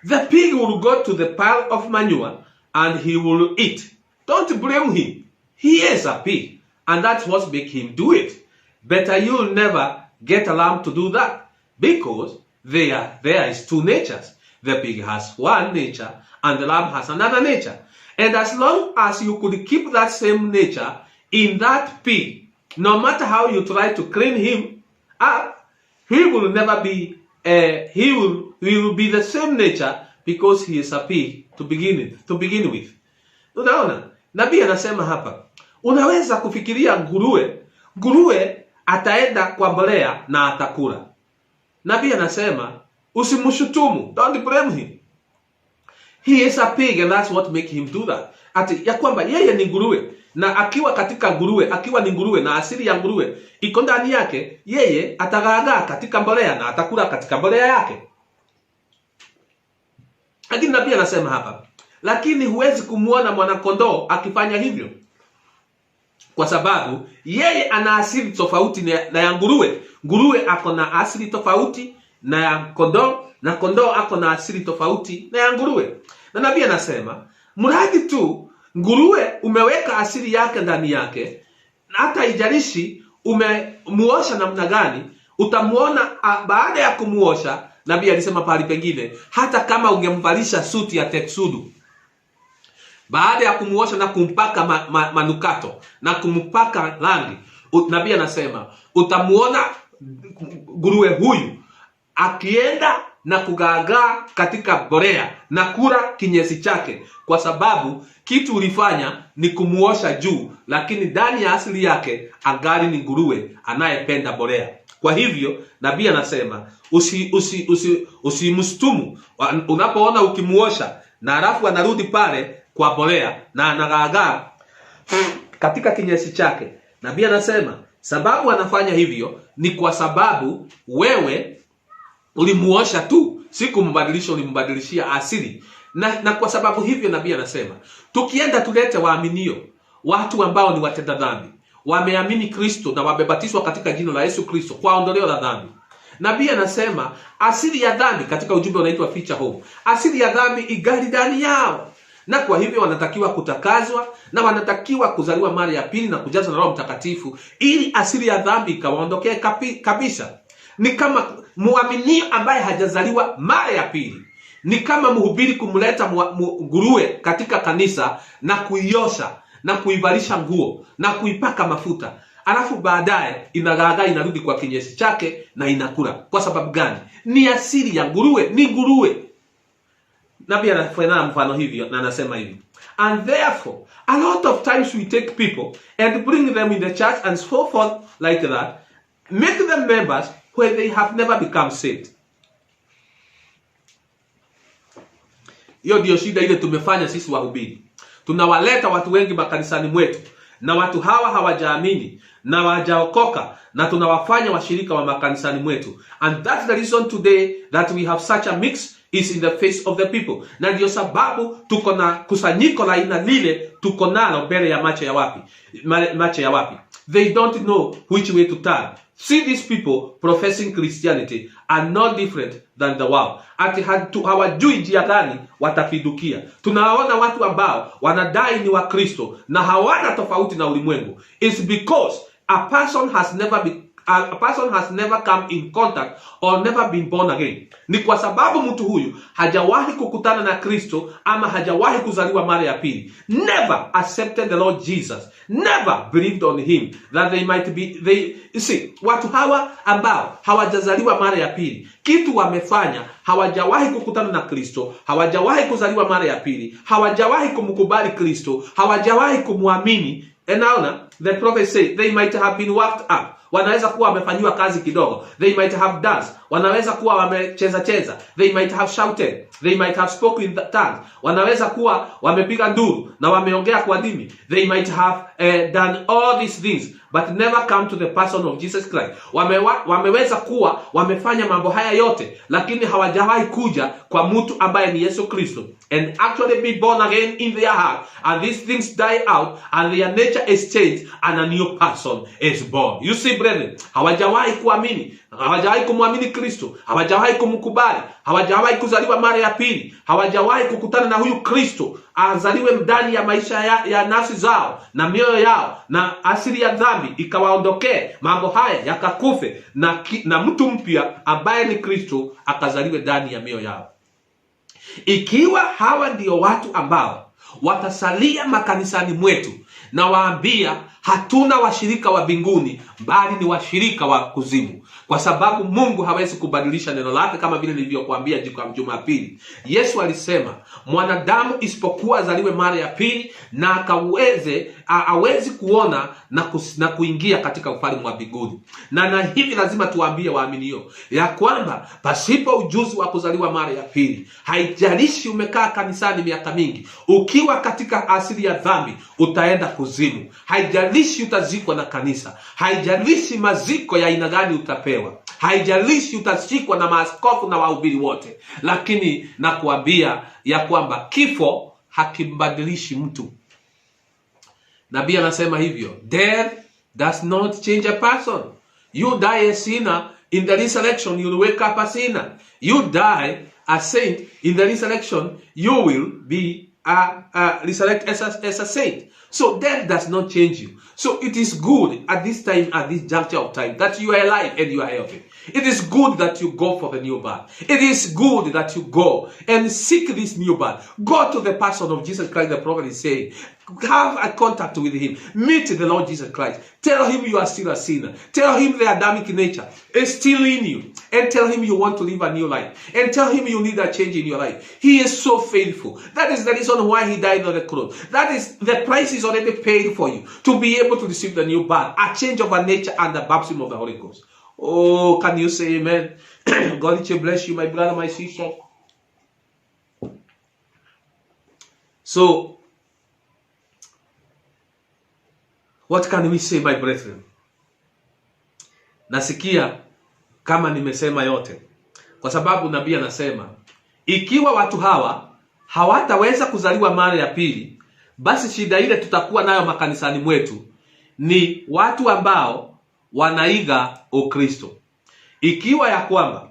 The pig will go to the pile of manure and he will eat. Don't blame him. He is a pig, and that's what makes him do it. Better you'll never get a lamb to do that, because there is two natures. The pig has one nature and the lamb has another nature. And as long as you could keep that same nature in that pig, no matter how you try to clean him up, he will never be, he will be the same nature, because he is a pig to begin with. Unaona? Nabii anasema hapa, unaweza kufikiria nguruwe ataenda kwa mbolea na atakula. Nabii anasema, usimshutumu, don't blame him. He is a pig, and that's what make him do that. Ati ya kwamba yeye ni nguruwe, na akiwa ni nguruwe na asili ya nguruwe iko ndani yake, yeye atagaagaa katika mbolea na atakula katika mbolea yake. Lakini nabii anasema hapa, lakini huwezi kumuona mwanakondoo akifanya hivyo, kwa sababu yeye ana asili tofauti na ya nguruwe. Nguruwe ako na asili tofauti na ya kondoo, na kondoo ako na asili tofauti na ya nguruwe. Na nabii anasema, mradi tu nguruwe umeweka asili yake ndani yake, na hata ijalishi umemuosha namna gani, utamuona baada ya kumuosha. Nabii alisema pahali pengine, hata kama ungemvalisha suti ya teksudu, baada ya kumuosha na kumpaka manukato na kumpaka rangi, nabii anasema utamuona nguruwe huyu akienda na kugaagaa katika mbolea na kula kinyesi chake, kwa sababu kitu ulifanya ni kumuosha juu, lakini ndani ya asili yake angali ni nguruwe anayependa mbolea. Kwa hivyo nabii anasema, usimshtumu unapoona ukimuosha na alafu anarudi pale kwa mbolea na anagaagaa katika kinyesi chake. Nabii anasema sababu anafanya hivyo ni kwa sababu wewe ulimuosha tu, si kumbadilisha, ulimbadilishia asili. Na kwa sababu hivyo nabii anasema, tukienda tulete waaminio, watu ambao ni watenda dhambi, wameamini Kristo na wamebatizwa katika jina la Yesu Kristo kwa ondoleo la dhambi. Nabii anasema asili ya dhambi, katika ujumbe unaitwa Future Hope, asili ya dhambi igali ndani yao, na kwa hivyo wanatakiwa kutakazwa na wanatakiwa kuzaliwa mara ya pili na kujazwa na Roho Mtakatifu, ili asili ya dhambi ikawaondokee kabisa. Ni kama muaminio ambaye hajazaliwa mara ya pili. Ni kama mhubiri kumleta nguruwe katika kanisa na kuiosha na kuivalisha nguo na kuipaka mafuta, alafu baadaye inagaagaa, inarudi kwa kinyesi chake na inakula. Kwa sababu gani? Ni asili ya nguruwe, ni nguruwe. Nabii anafanya mfano hivyo na anasema hivi, and therefore a lot of times we take people and bring them in the church and so forth like that, make them members where they have never become saved. Hiyo ndio shida ile tumefanya sisi wahubiri. Tunawaleta watu wengi makanisani mwetu, na watu hawa hawajaamini na hawajaokoka, na tunawafanya washirika wa makanisani mwetu. And that's the reason today that we have such a mix is in the face of the people. Na ndio sababu tuko na kusanyiko la aina lile tuko nalo mbele ya macho ya wapi. They don't know which way to turn. See, these people professing Christianity are not different than the world. Ati hawajui njia gani watafidukia. Tunaona watu ambao wanadai ni wa Kristo na hawana tofauti na ulimwengu. It's because a person has never a person has never come in contact or never been born again, ni kwa sababu mtu huyu hajawahi kukutana na Kristo ama hajawahi kuzaliwa mara ya pili. Never accepted the Lord Jesus, never believed on him that they might be you see, watu hawa ambao hawajazaliwa mara ya pili, kitu wamefanya, hawajawahi kukutana na Kristo, hawajawahi kuzaliwa mara ya pili, hawajawahi kumkubali Kristo, hawajawahi kumwamini. Naona the prophet say they might have been worked up. Wanaweza kuwa wamefanyiwa kazi kidogo. They might have danced. Wanaweza kuwa wamecheza cheza. They might have shouted. They might have spoken in tongues. Wanaweza kuwa wamepiga nduru na wameongea kwa ndimi. They might have done all these things but never come to the person of Jesus Christ. Wameweza kuwa wamefanya mambo haya yote lakini hawajawahi kuja kwa mtu ambaye ni Yesu Kristo and actually be born again in their heart, and these things die out and their nature is changed and a new person is born. You see brethren, hawajawahi kuamini, hawajawahi kumwamini Kristo, hawajawahi kumkubali, hawajawahi kuzaliwa mara ya pili, hawajawahi kukutana na huyu Kristo azaliwe ndani ya maisha ya nafsi zao na mioyo yao, na asili ya dhambi ikawaondokee, mambo haya yakakufe, na mtu mpya ambaye ni Kristo akazaliwe ndani ya mioyo yao. Ikiwa hawa ndio watu ambao watasalia makanisani mwetu, na waambia hatuna washirika wa mbinguni bali ni washirika wa kuzimu, kwa sababu Mungu hawezi kubadilisha neno lake, kama vile nilivyokuambia Jumapili. Yesu alisema mwanadamu isipokuwa azaliwe mara ya pili na awezi kuona na kuingia katika ufalme wa mbinguni. Na hivi lazima tuambie waaminio ya kwamba pasipo ujuzi wa kuzaliwa mara ya pili, haijalishi umekaa kanisani miaka mingi, ukiwa katika asili ya dhambi utaenda kuzimu. Haijalishi utazikwa na kanisa, haijalishi maziko ya aina gani utapewa, haijalishi utashikwa na maaskofu na wahubiri wote, lakini nakuambia ya kwamba kifo hakimbadilishi mtu. Nabii anasema hivyo, death does not change a person. You die a sinner, in the resurrection you will wake up a sinner. You die a saint, in the resurrection you will be resurrected as a saint. So death does not change you. So it is good at this time, at this juncture of time, that you are alive and you are healthy. It is good that you go for the new birth. It is good that you go and seek this new birth. Go to the person of Jesus Christ, the prophet is saying. Have a contact with him. Meet the Lord Jesus Christ. Tell him you are still a sinner. Tell him the Adamic nature is still in you. And tell him you want to live a new life. And tell him you need a change in your life. He is so faithful. That is the reason why he died on the cross. That is the price is already paid for you to be able to receive the new birth, a change of a nature and the baptism of the Holy Ghost. Oh, can you say amen? God bless you, my brother, my sister. So, what can we say, my brethren? Nasikia kama nimesema yote, kwa sababu nabii anasema ikiwa watu hawa hawataweza kuzaliwa mara ya pili, basi shida ile tutakuwa nayo makanisani mwetu ni watu ambao wanaiga Ukristo. Ikiwa ya kwamba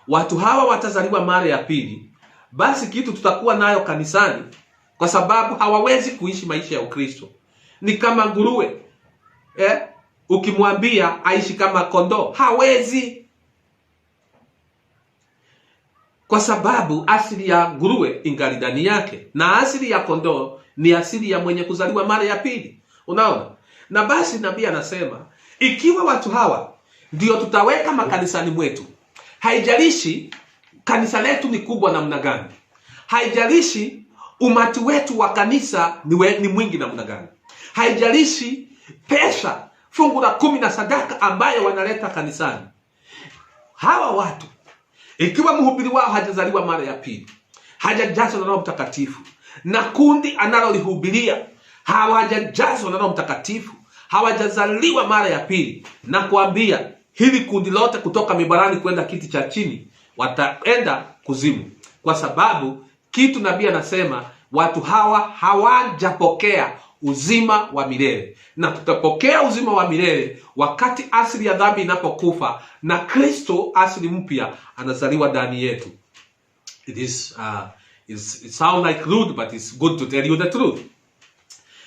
watu hawa watazaliwa mara ya pili, basi kitu tutakuwa nayo kanisani, kwa sababu hawawezi kuishi maisha ya Ukristo. Ni kama nguruwe. Ukimwambia aishi kama kondoo, hawezi. Kwa sababu asili ya nguruwe ingali ndani yake, na asili ya kondoo ni asili ya mwenye kuzaliwa mara ya pili. Unaona? Na basi nabii anasema ikiwa watu hawa ndio tutaweka makanisani mwetu, haijalishi kanisa letu ni kubwa namna gani, haijalishi umati wetu wa kanisa ni mwingi namna gani, haijalishi pesa fungu la 10 na sadaka ambayo wanaleta kanisani, hawa watu ikiwa mhubiri wao hajazaliwa mara ya pili, hajajazwa na Roho Mtakatifu, na kundi analolihubiria hawajajazwa na Roho Mtakatifu, hawajazaliwa mara ya pili, na kuambia hili kundi lote kutoka mibarani kwenda kiti cha chini wataenda kuzimu. Kwa sababu kitu nabii anasema watu hawa hawajapokea uzima wa milele, na tutapokea uzima wa milele wakati asili ya dhambi inapokufa na Kristo asili mpya anazaliwa ndani yetu. It sounds like rude, but it's good to tell you the truth.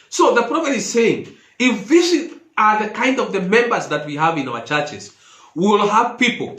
So the prophet is saying, if this are the kind of the members that we have in our churches, we will have people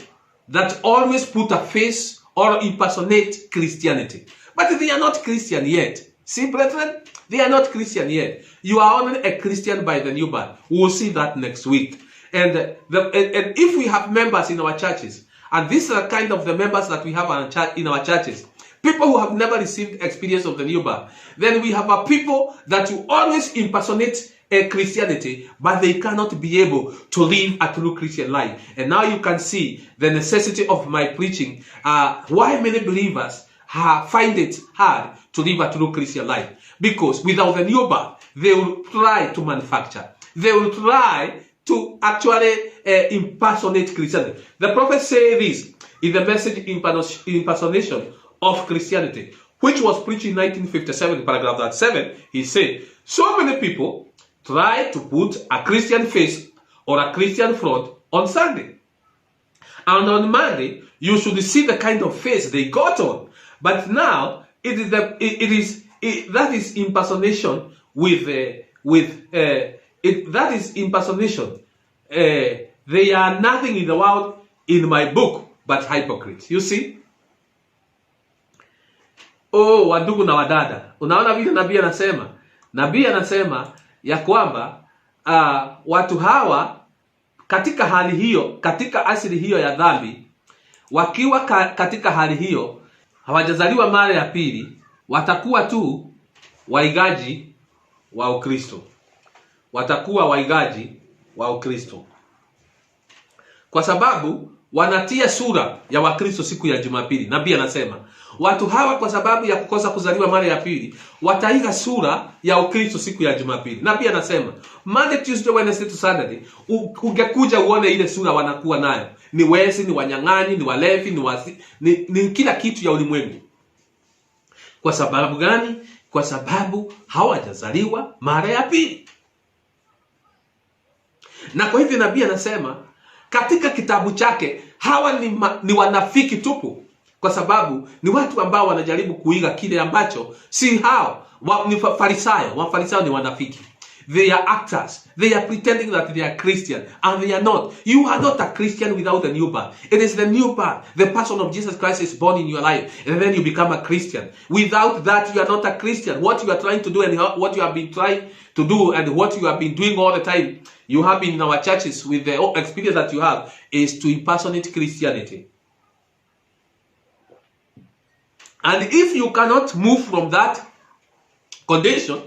that always put a face or impersonate Christianity. But they are not Christian yet. See, brethren, they are not Christian yet. You are only a Christian by the new birth. We will see that next week. And if we have members in our churches, and these are kind of the members that we have in our churches, people who have never received experience of the new birth, then we have a people that you always impersonate a Christianity, but they cannot be able to live a true Christian life. And now you can see the necessity of my preaching, why many believers find it hard to live a true Christian life. Because without the new birth, they will try to manufacture. They will try to actually impersonate Christianity. The prophet said this in the message impersonation of Christianity, which was preached in 1957, paragraph 7. He said, so many people try to put a Christian face or a Christian front on Sunday. And on Monday, you should see the kind of face they got on. But now, that is impersonation that is impersonation. They are nothing in the world in my book but hypocrites. You see? Oh, wandugu na wadada. Unaona vile nabii anasema? Nabii anasema ya kwamba watu hawa katika hali hiyo, katika asili hiyo ya dhambi, wakiwa katika hali hiyo, hawajazaliwa mara ya pili, watakuwa tu waigaji wa Ukristo. Watakuwa waigaji wa Ukristo. Kwa sababu wanatia sura ya Wakristo siku ya Jumapili. Nabii anasema watu hawa kwa sababu ya kukosa kuzaliwa mara ya pili, wataiga sura ya Ukristo siku ya Jumapili. Nabii anasema Monday, Tuesday, Wednesday to Saturday, ungekuja uone ile sura wanakuwa nayo. Ni wezi, ni wanyang'anyi, ni walevi, ni kila kitu ya ulimwengu. Kwa sababu gani? Kwa sababu hawajazaliwa mara ya pili. Na kwa hivyo nabii anasema katika kitabu chake hawa ni wanafiki tupu, kwa sababu ni watu ambao wanajaribu kuiga kile ambacho si hao. Ni Farisayo. Wafarisayo ni wanafiki. They are actors. They are pretending that they are Christian, and they are not. You are not a Christian without a new birth. It is the new birth. The person of Jesus Christ is born in your life, and then you become a Christian. Without that, you are not a Christian. What you are trying to do and what you have been trying to do and what you have been doing all the time, you have been in our churches with the experience that you have, is to impersonate Christianity. And if you cannot move from that condition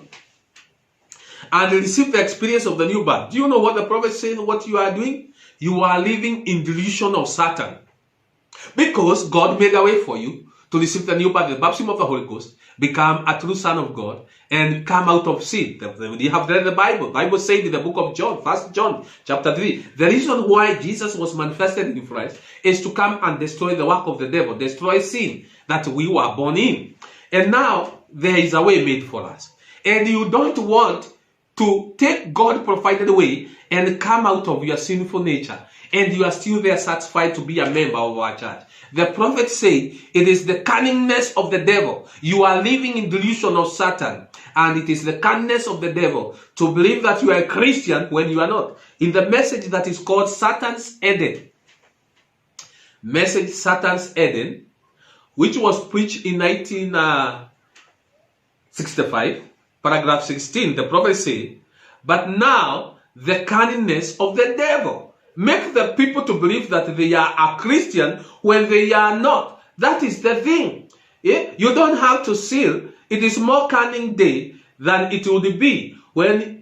and receive the experience of the new birth, do you know what the prophet says what you are doing? You are living in delusion of Satan. Because God made a way for you to receive the new birth, the baptism of the Holy Ghost, become a true son of God, and come out of sin. You have read the Bible. The Bible says in the book of John, 1 John chapter 3, the reason why Jesus was manifested in flesh is to come and destroy the work of the devil, destroy sin that we were born in. And now there is a way made for us. And you don't want to take God provided way and come out of your sinful nature, and you are still there satisfied to be a member of our church. The prophet said it is the cunningness of the devil. You are living in delusion of Satan, and it is the cunningness of the devil to believe that you are a Christian when you are not. In the message that is called Satan's Eden, message Satan's Eden, which was preached in 1965, paragraph 16, the prophet said, but now the cunningness of the devil make the people to believe that they are a Christian when they are not. That is the thing. Yeah? You don't have to seal. It is more cunning day than it would be when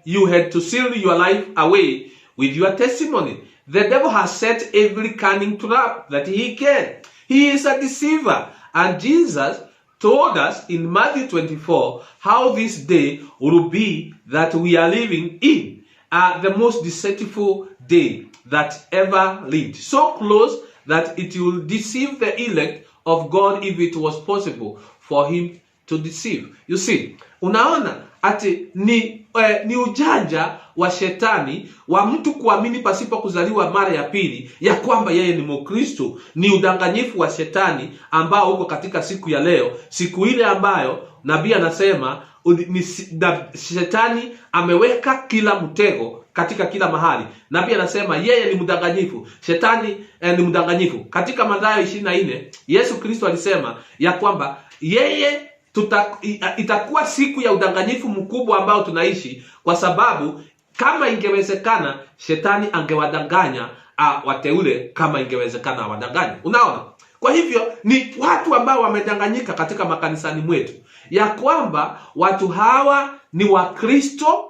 you had to seal your life away with your testimony. The devil has set every cunning trap that he can. He is a deceiver. And Jesus told us in Matthew 24 how this day will be that we are living in. The most deceitful day that ever lived. So close that it will deceive the elect of God if it was possible for him to deceive. You see, unaona ati ni ni ujanja wa shetani wa mtu kuamini pasipo kuzaliwa mara ya pili ya kwamba yeye ni Mkristo. Ni udanganyifu wa shetani ambao uko katika siku ya leo, siku ile ambayo nabii anasema shetani ameweka kila mtego katika kila mahali. Nabii anasema yeye ni mdanganyifu, shetani ni mdanganyifu. Katika Mathayo 24 Yesu Kristo alisema ya kwamba yeye itakuwa siku ya udanganyifu mkubwa ambao tunaishi, kwa sababu kama ingewezekana shetani angewadanganya wateule, kama ingewezekana awadanganye. Unaona? Kwa hivyo ni watu ambao wamedanganyika katika makanisani mwetu ya kwamba watu hawa ni Wakristo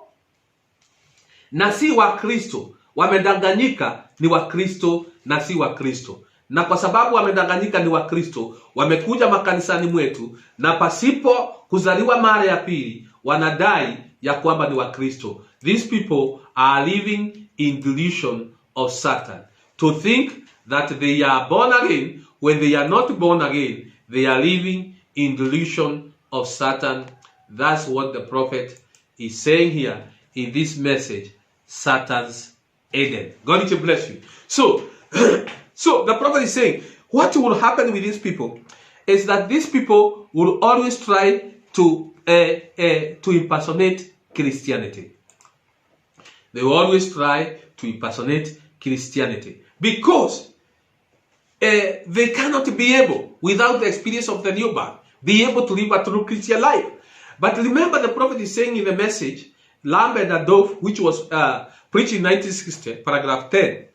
na si Wakristo. Wamedanganyika ni Wakristo na si Wakristo. Na kwa sababu wamedanganyika ni Wakristo, wamekuja makanisani mwetu na pasipo kuzaliwa mara ya pili wanadai ya kwamba ni Wakristo. These people are living in delusion of Satan, to think that they are born again when they are not born again. They are living in delusion of Satan. That's what the prophet is saying here in this message, Satan's Eden. God will bless you. So the prophet is saying, what will happen with these people is that these people will always try to impersonate Christianity. They will always try to impersonate Christianity because they cannot be able, without the experience of the new birth, be able to live a true Christian life. But remember, the prophet is saying in the message, Lamb and a Dove, which was preached in 1960, paragraph 10,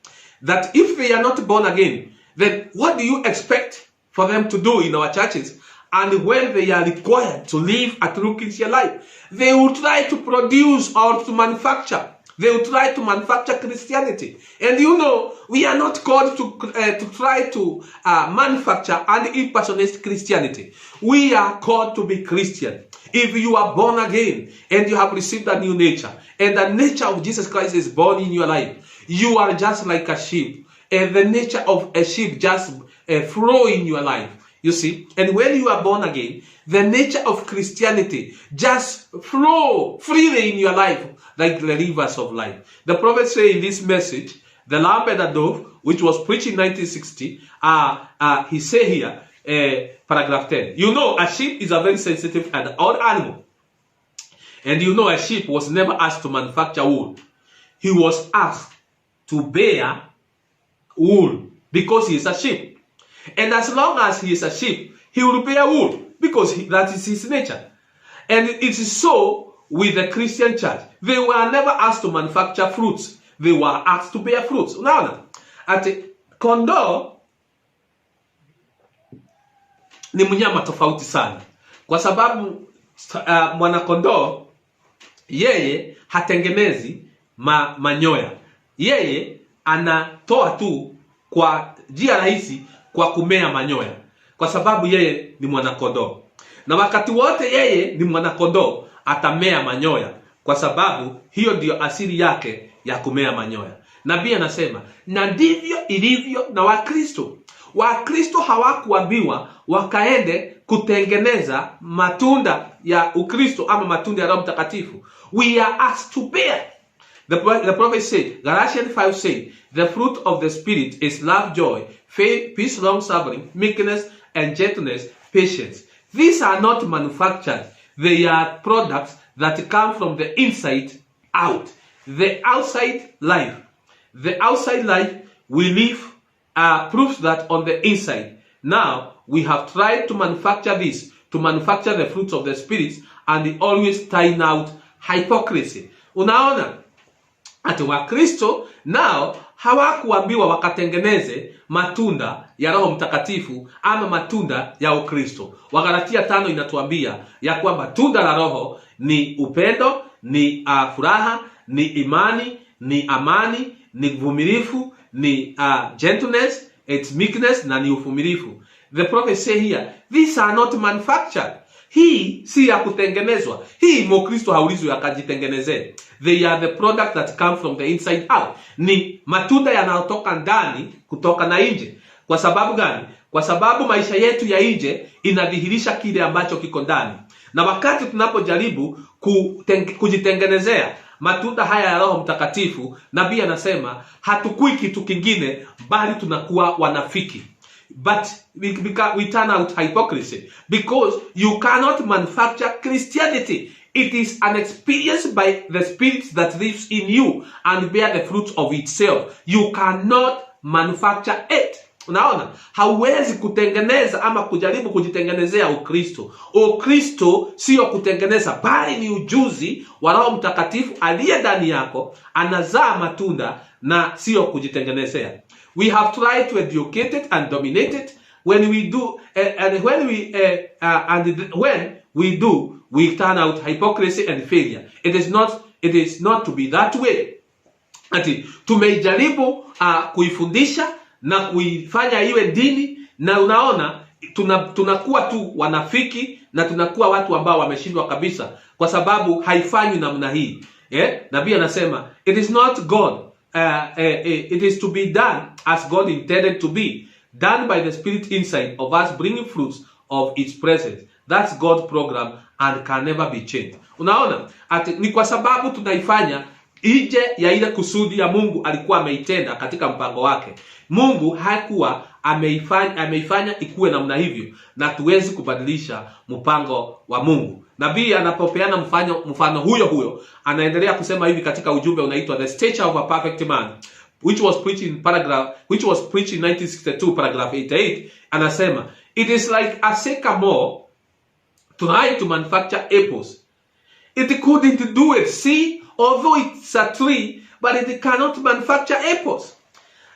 that if they are not born again, then what do you expect for them to do in our churches? And when they are required to live a true Christian life, they will try to produce or to manufacture. They will try to manufacture Christianity. And you know, we are not called to try to manufacture and impersonate Christianity. We are called to be Christian. If you are born again and you have received a new nature, and the nature of Jesus Christ is born in your life, you are just like a sheep. And the nature of a sheep just flow in your life. You see? And when you are born again, the nature of Christianity just flow freely in your life like the rivers of life. The prophet say in this message, the Lamb and the Dove, which was preached in 1960, he say here, paragraph 10, you know, a sheep is a very sensitive and odd animal. And you know, a sheep was never asked to manufacture wool. He was asked to bear wool because he is a sheep. And as long as he is a sheep, he will bear wool because that is his nature. And it is so with the Christian church. They were never asked to manufacture fruits. They were asked to bear fruits. Unaona? Ati kondoo ni mnyama tofauti sana. Kwa sababu mwanakondoo yeye hatengenezi manyoya. Yeye anatoa tu kwa njia rahisi kwa kumea manyoya, kwa sababu yeye ni mwanakondoo. Na wakati wote yeye ni mwanakondoo atamea manyoya, kwa sababu hiyo ndio asili yake ya kumea manyoya. Nabii anasema, na ndivyo ilivyo na Wakristo. Wakristo hawakuambiwa wakaende kutengeneza matunda ya Ukristo ama matunda ya Roho Mtakatifu. We are asked to bear. The prophet said, Galatians 5 said, the fruit of the Spirit is love, joy, faith, peace, long-suffering, meekness, and gentleness, patience. These are not manufactured. They are products that come from the inside out. The outside life we live proves that on the inside. Now, we have tried to manufacture this, to manufacture the fruits of the Spirit, and they always turn out hypocrisy. Unaona? Ati Wakristo nao hawakuambiwa wakatengeneze matunda ya Roho Mtakatifu ama matunda ya Ukristo. Wagalatia 5 inatuambia ya kwamba tunda la Roho ni upendo, ni furaha, ni imani, ni amani, ni uvumilivu, ni gentleness, it's meekness, na ni uvumilivu. The prophet say here, these are not manufactured. Hii si ya kutengenezwa. Hii Mkristo haulizwi akajitengenezee. They are the product that come from the inside out. Ni matunda yanayotoka ndani kutoka na nje. Kwa sababu gani? Kwa sababu maisha yetu ya nje inadhihirisha kile ambacho kiko ndani. Na wakati tunapojaribu kujitengenezea matunda haya ya Roho Mtakatifu, nabii anasema hatukui kitu kingine bali tunakuwa wanafiki. But we turn out hypocrisy, because you cannot manufacture Christianity. It is an experience by the Spirit that lives in you and bear the fruit of itself. You cannot manufacture it. Unaona, hauwezi kutengeneza ama kujaribu kujitengenezea Ukristo. Ukristo sio kutengeneza, bali ni ujuzi wa Roho Mtakatifu aliye ndani yako, anazaa matunda na sio kujitengenezea. We have tried to educate it and dominate it. When we do, when we do, we turn out hypocrisy and failure. It is not to be that way. Ati tumeijaribu kuifundisha na kuifanya iwe dini, na unaona tunakuwa tu wanafiki na tunakuwa watu ambao wameshindwa kabisa, kwa sababu haifanywi namna hii. Nabii anasema it is not God, it is to be done as God intended to be, done by the Spirit inside of us, bringing fruits of its presence. That's God's program and can never be changed. Unaona, ni kwa sababu tunaifanya ije ya ile kusudi ya Mungu alikuwa ameitenda katika mpango wake. Mungu hakuwa ameifanya ikuwe namna hivyo, na tuwezi kubadilisha mpango wa Mungu. Nabii anapopeana mfano huyo anaendelea kusema hivi katika ujumbe unaitwa The Stature of a Perfect Man, which was preached in 1962 paragraph 88. Anasema it is like a sycamore trying to manufacture apples. It couldn't do it. See, although it's a tree, but it cannot manufacture apples.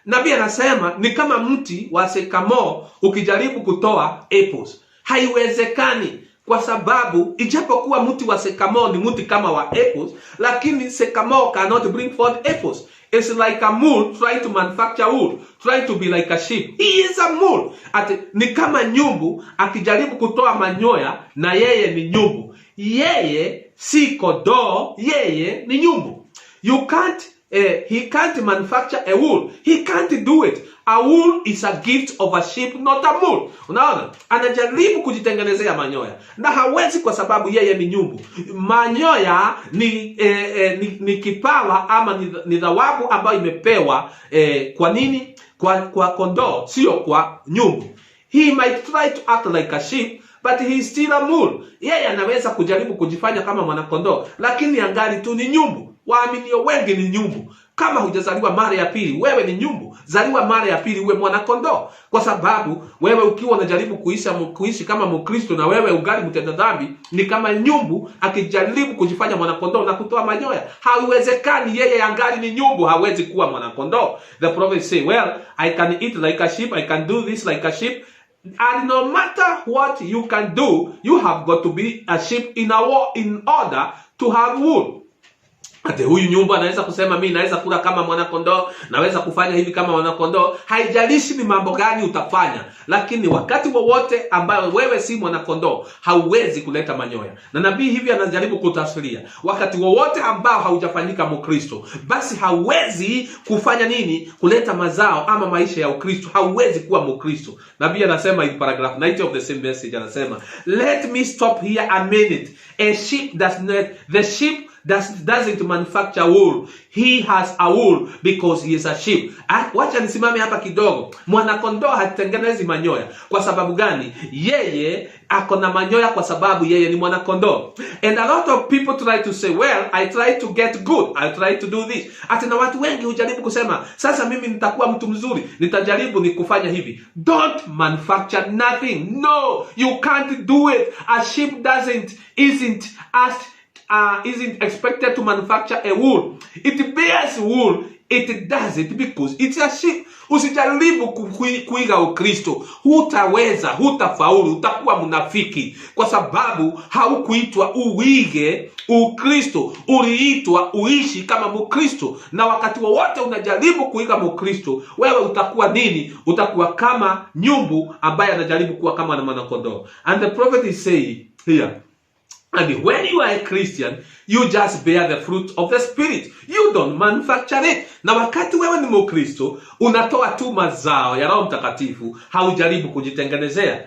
Nabii anasema ni kama mti wa sycamore ukijaribu kutoa apples. Haiwezekani, kwa sababu ijapokuwa mti wa sycamore ni mti kama wa apples, lakini sycamore cannot bring forth apples. It's like a mule trying to manufacture wool, trying to be like a sheep. He is a mule. Ni kama nyumbu akijaribu kutoa manyoya, na yeye ni nyumbu. Yeye si kondoo, yeye ni nyumbu. He can't manufacture a wool. He can't do it. A wool is a gift of a sheep, not a mule. Unaona? Anajaribu kujitengenezea manyoya, na hawezi kwa sababu yeye ni nyumbu. Manyoya ni kipawa ama ni dhawabu ambayo imepewa kwa nini? Kwa kondoo, sio kwa nyumbu. He might try to act like a sheep, but he is still a mule. Yeye anaweza kujaribu kujifanya kama mwanakondoo, lakini angali tu ni nyumbu. Waaminio wengi ni nyumbu. Kama hujazaliwa mara ya pili, wewe ni nyumbu. Zaliwa mara ya pili, uwe mwanakondoo. Kwa sababu wewe ukiwa unajaribu kuishi kama Mkristo na wewe ugali mtenda dhambi, ni kama nyumbu akijaribu kujifanya mwanakondoo na kutoa manyoya. Haiwezekani, yeye angali ni nyumbu, hawezi kuwa mwanakondoo. The prophet say, well, I can eat like a sheep, I can do this like a sheep. And no matter what you can do, you have got to be a sheep in order to have wool. Ate huyu nyumbu anaweza kusema mimi naweza kula kama mwanakondoo, naweza kufanya hivi kama mwanakondoo. Haijalishi ni mambo gani utafanya, lakini wakati wowote ambao wewe si mwanakondoo, hauwezi kuleta manyoya. Na nabii hivi anajaribu kutafsiria, wakati wowote ambao haujafanyika Mkristo, basi hauwezi kufanya nini? Kuleta mazao ama maisha ya Ukristo. Hauwezi kuwa Mkristo. Nabii anasema in paragraph 90 of the same message, anasema, let me stop here a minute. The sheep doesn't manufacture wool. He has a wool because he is a sheep. Wacha nisimame hapa kidogo. Mwanakondoo hatengenezi manyoya. Kwa sababu gani? Yeye ako na manyoya kwa sababu yeye ni mwanakondoo. And a lot of people try to say, well, I try to get good, I try to do this. Ati na watu wengi hujaribu kusema, sasa mimi nitakuwa mtu mzuri, nitajaribu ni kufanya hivi. Don't manufacture nothing. No, you can't do it. A sheep isn't expected to manufacture a wool. It bears wool. It does it because it's a sheep. Usijaribu kuiga Ukristo. Hutaweza, hutafaulu, utakuwa mnafiki, kwa sababu haukuitwa uige Ukristo. Uliitwa uishi kama Mkristo. Na wakati wowote unajaribu kuiga Mkristo, wewe utakuwa nini? Utakuwa kama nyumbu ambaye anajaribu kuwa kama mwanakondoo. And the prophet is saying here, And when you are a Christian, you just bear the fruit of the Spirit. You don't manufacture it. Na wakati wewe ni Mkristo, unatoa tu mazao ya Roho Mtakatifu, haujaribu kujitengenezea.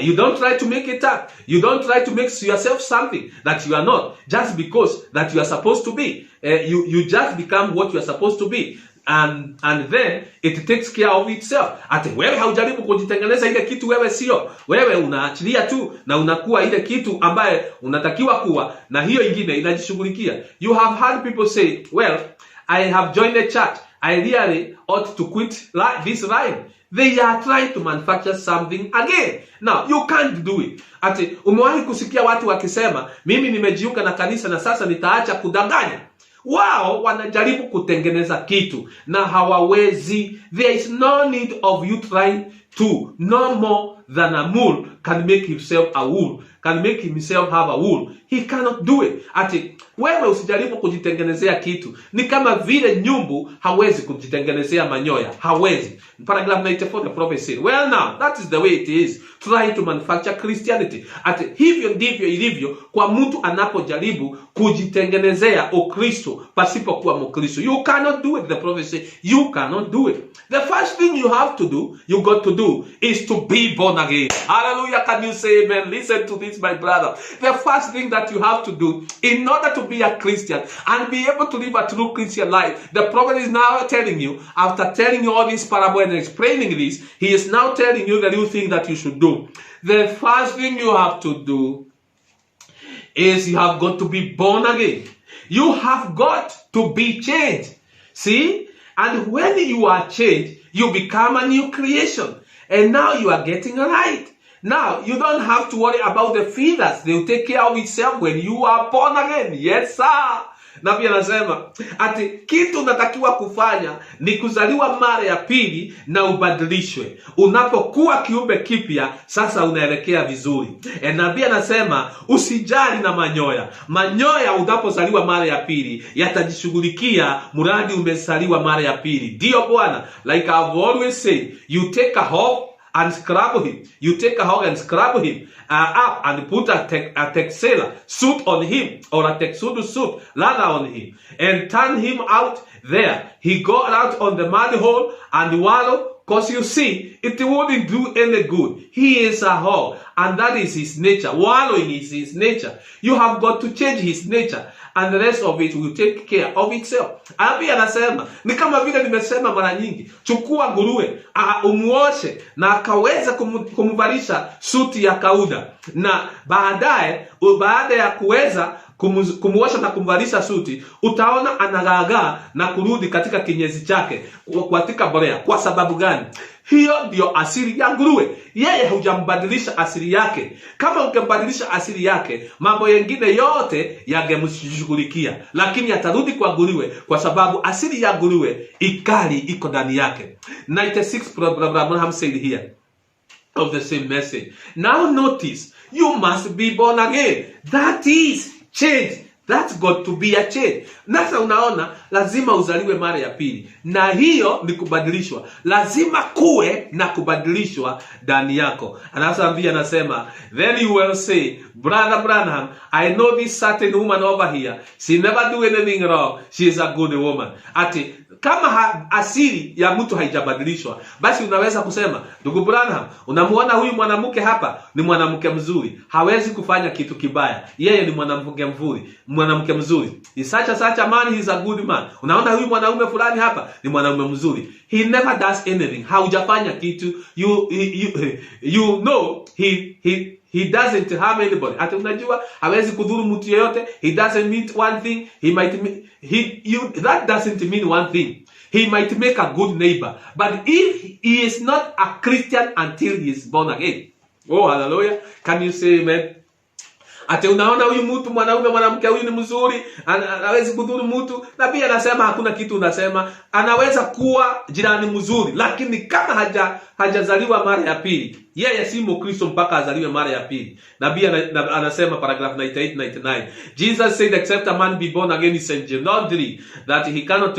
You don't try to make it up. You don't try to make yourself something that you are not, just because that you are supposed to be. You just become what you are supposed to be. And then it takes care of itself. Ati wewe haujaribu kujitengeneza ile kitu wewe sio. Wewe unaachilia tu na unakuwa ile kitu ambaye unatakiwa kuwa, na hiyo ingine inajishughulikia. You have heard people say, well, I have joined a church. I really ought to quit this line. They are trying to manufacture something again. Now, you can't do it. Ati umewahi kusikia watu wakisema, mimi nimejiunga na kanisa na sasa nitaacha kudanganya. Wao wanajaribu kutengeneza kitu na hawawezi. There is no need of you trying to. No more than a mule can make himself a wool, can make himself have a wool. He cannot do it. Ati wewe usijaribu kujitengenezea kitu. Ni kama vile nyumbu hawezi kujitengenezea manyoya. Hawezi. Paragraph 94, the prophet said, well now, that is the way it is, trying to manufacture Christianity. Ati hivyo ndivyo ilivyo kwa mtu anapojaribu kujitengenezea Ukristo pasipokuwa Mkristo. You cannot do it, the prophet said. You cannot do it. The first thing you have to do, you got to do, is to be born again. Hallelujah. Can you say amen? Listen to this, my brother. The first thing that you have to do in order to be a Christian and be able to live a true Christian life, the prophet is now telling you, after telling you all this parable and explaining this, he is now telling you the new thing that you should do. The first thing you have to do is you have got to be born again. You have got to be changed. See? And when you are changed, you become a new creation. And now you are getting right. Now, you don't have to worry about the feathers. They will take care of itself when you are born again. Yes, sir. Na pia nasema, ati kitu unatakiwa kufanya ni kuzaliwa mara ya pili na ubadilishwe. Unapokuwa kiumbe kipya, sasa unaelekea vizuri. Na pia nasema, usijali na manyoya. Manyoya unapozaliwa mara ya pili yatajishughulikia mradi umezaliwa mara ya pili. Ndio Bwana, like I've always said, you take a hog and scrub him. You take a hog and scrub him up and put a texela suit on him, or a texudo suit leather on him, and turn him out there. He go out on the mud hole and wallow, because you see, it wouldn't do any good. He is a hog, and that is his nature. Wallowing is his nature. You have got to change his nature, and the rest of it will take care of itself. Pia anasema, ni kama vile nimesema mara nyingi, chukua nguruwe, umuoshe, na akaweza kumvalisha suti ya kauda. Na baada ya kuweza kumuosha na kumvalisha suti, utaona anagagaa na kurudi katika kinyezi chake, katika borea. Kwa sababu gani? Hiyo ndio asili ya nguruwe. Yeye hujambadilisha asili yake. Kama ungembadilisha asili yake, mambo mengine yote yangemshughulikia. Lakini atarudi kwa nguruwe kwa sababu asili ya nguruwe ikali iko ndani yake. 96 Abraham said here of the same message. Now notice, you must be born again. That is change. That's got to be a change. Nasa unaona, lazima uzaliwe mara ya pili. Na hiyo ni kubadilishwa. Lazima kuwe na kubadilishwa ndani yako. Anasambia anasema, then you will say, Brother Branham, I know this certain woman over here. She never do anything wrong. She is a good woman. Ati, kama asili ya mtu haijabadilishwa, basi unaweza kusema, ndugu Branham, unamuona huyu mwanamke hapa ni mwanamke mzuri. Hawezi kufanya kitu kibaya. Yeye ni mwanamke mzuri. Is such a man, he is a good man. Unaona huyu mwanaume fulani hapa ni mwanaume mzuri. He never does anything. Haujafanya kitu. You know he doesn't harm anybody. Hata unajua hawezi kudhuru mtu yeyote. He doesn't mean one thing. That doesn't mean one thing. He might make a good neighbor, but if he is not a Christian until he is born again. Oh, hallelujah. Can you say amen? Ate unaona huyu mtu mwanamke huyu ni mzuri, anaweza kudhuru mtu, na pia anasema hakuna kitu unasema, anaweza kuwa jirani mzuri, lakini kama hajazaliwa mara ya pili, yeye si Mkristo mpaka azaliwe mara ya pili. Nabii anasema paragraph 98-99. Jesus said, except a man be born again, he said genealogy, that he cannot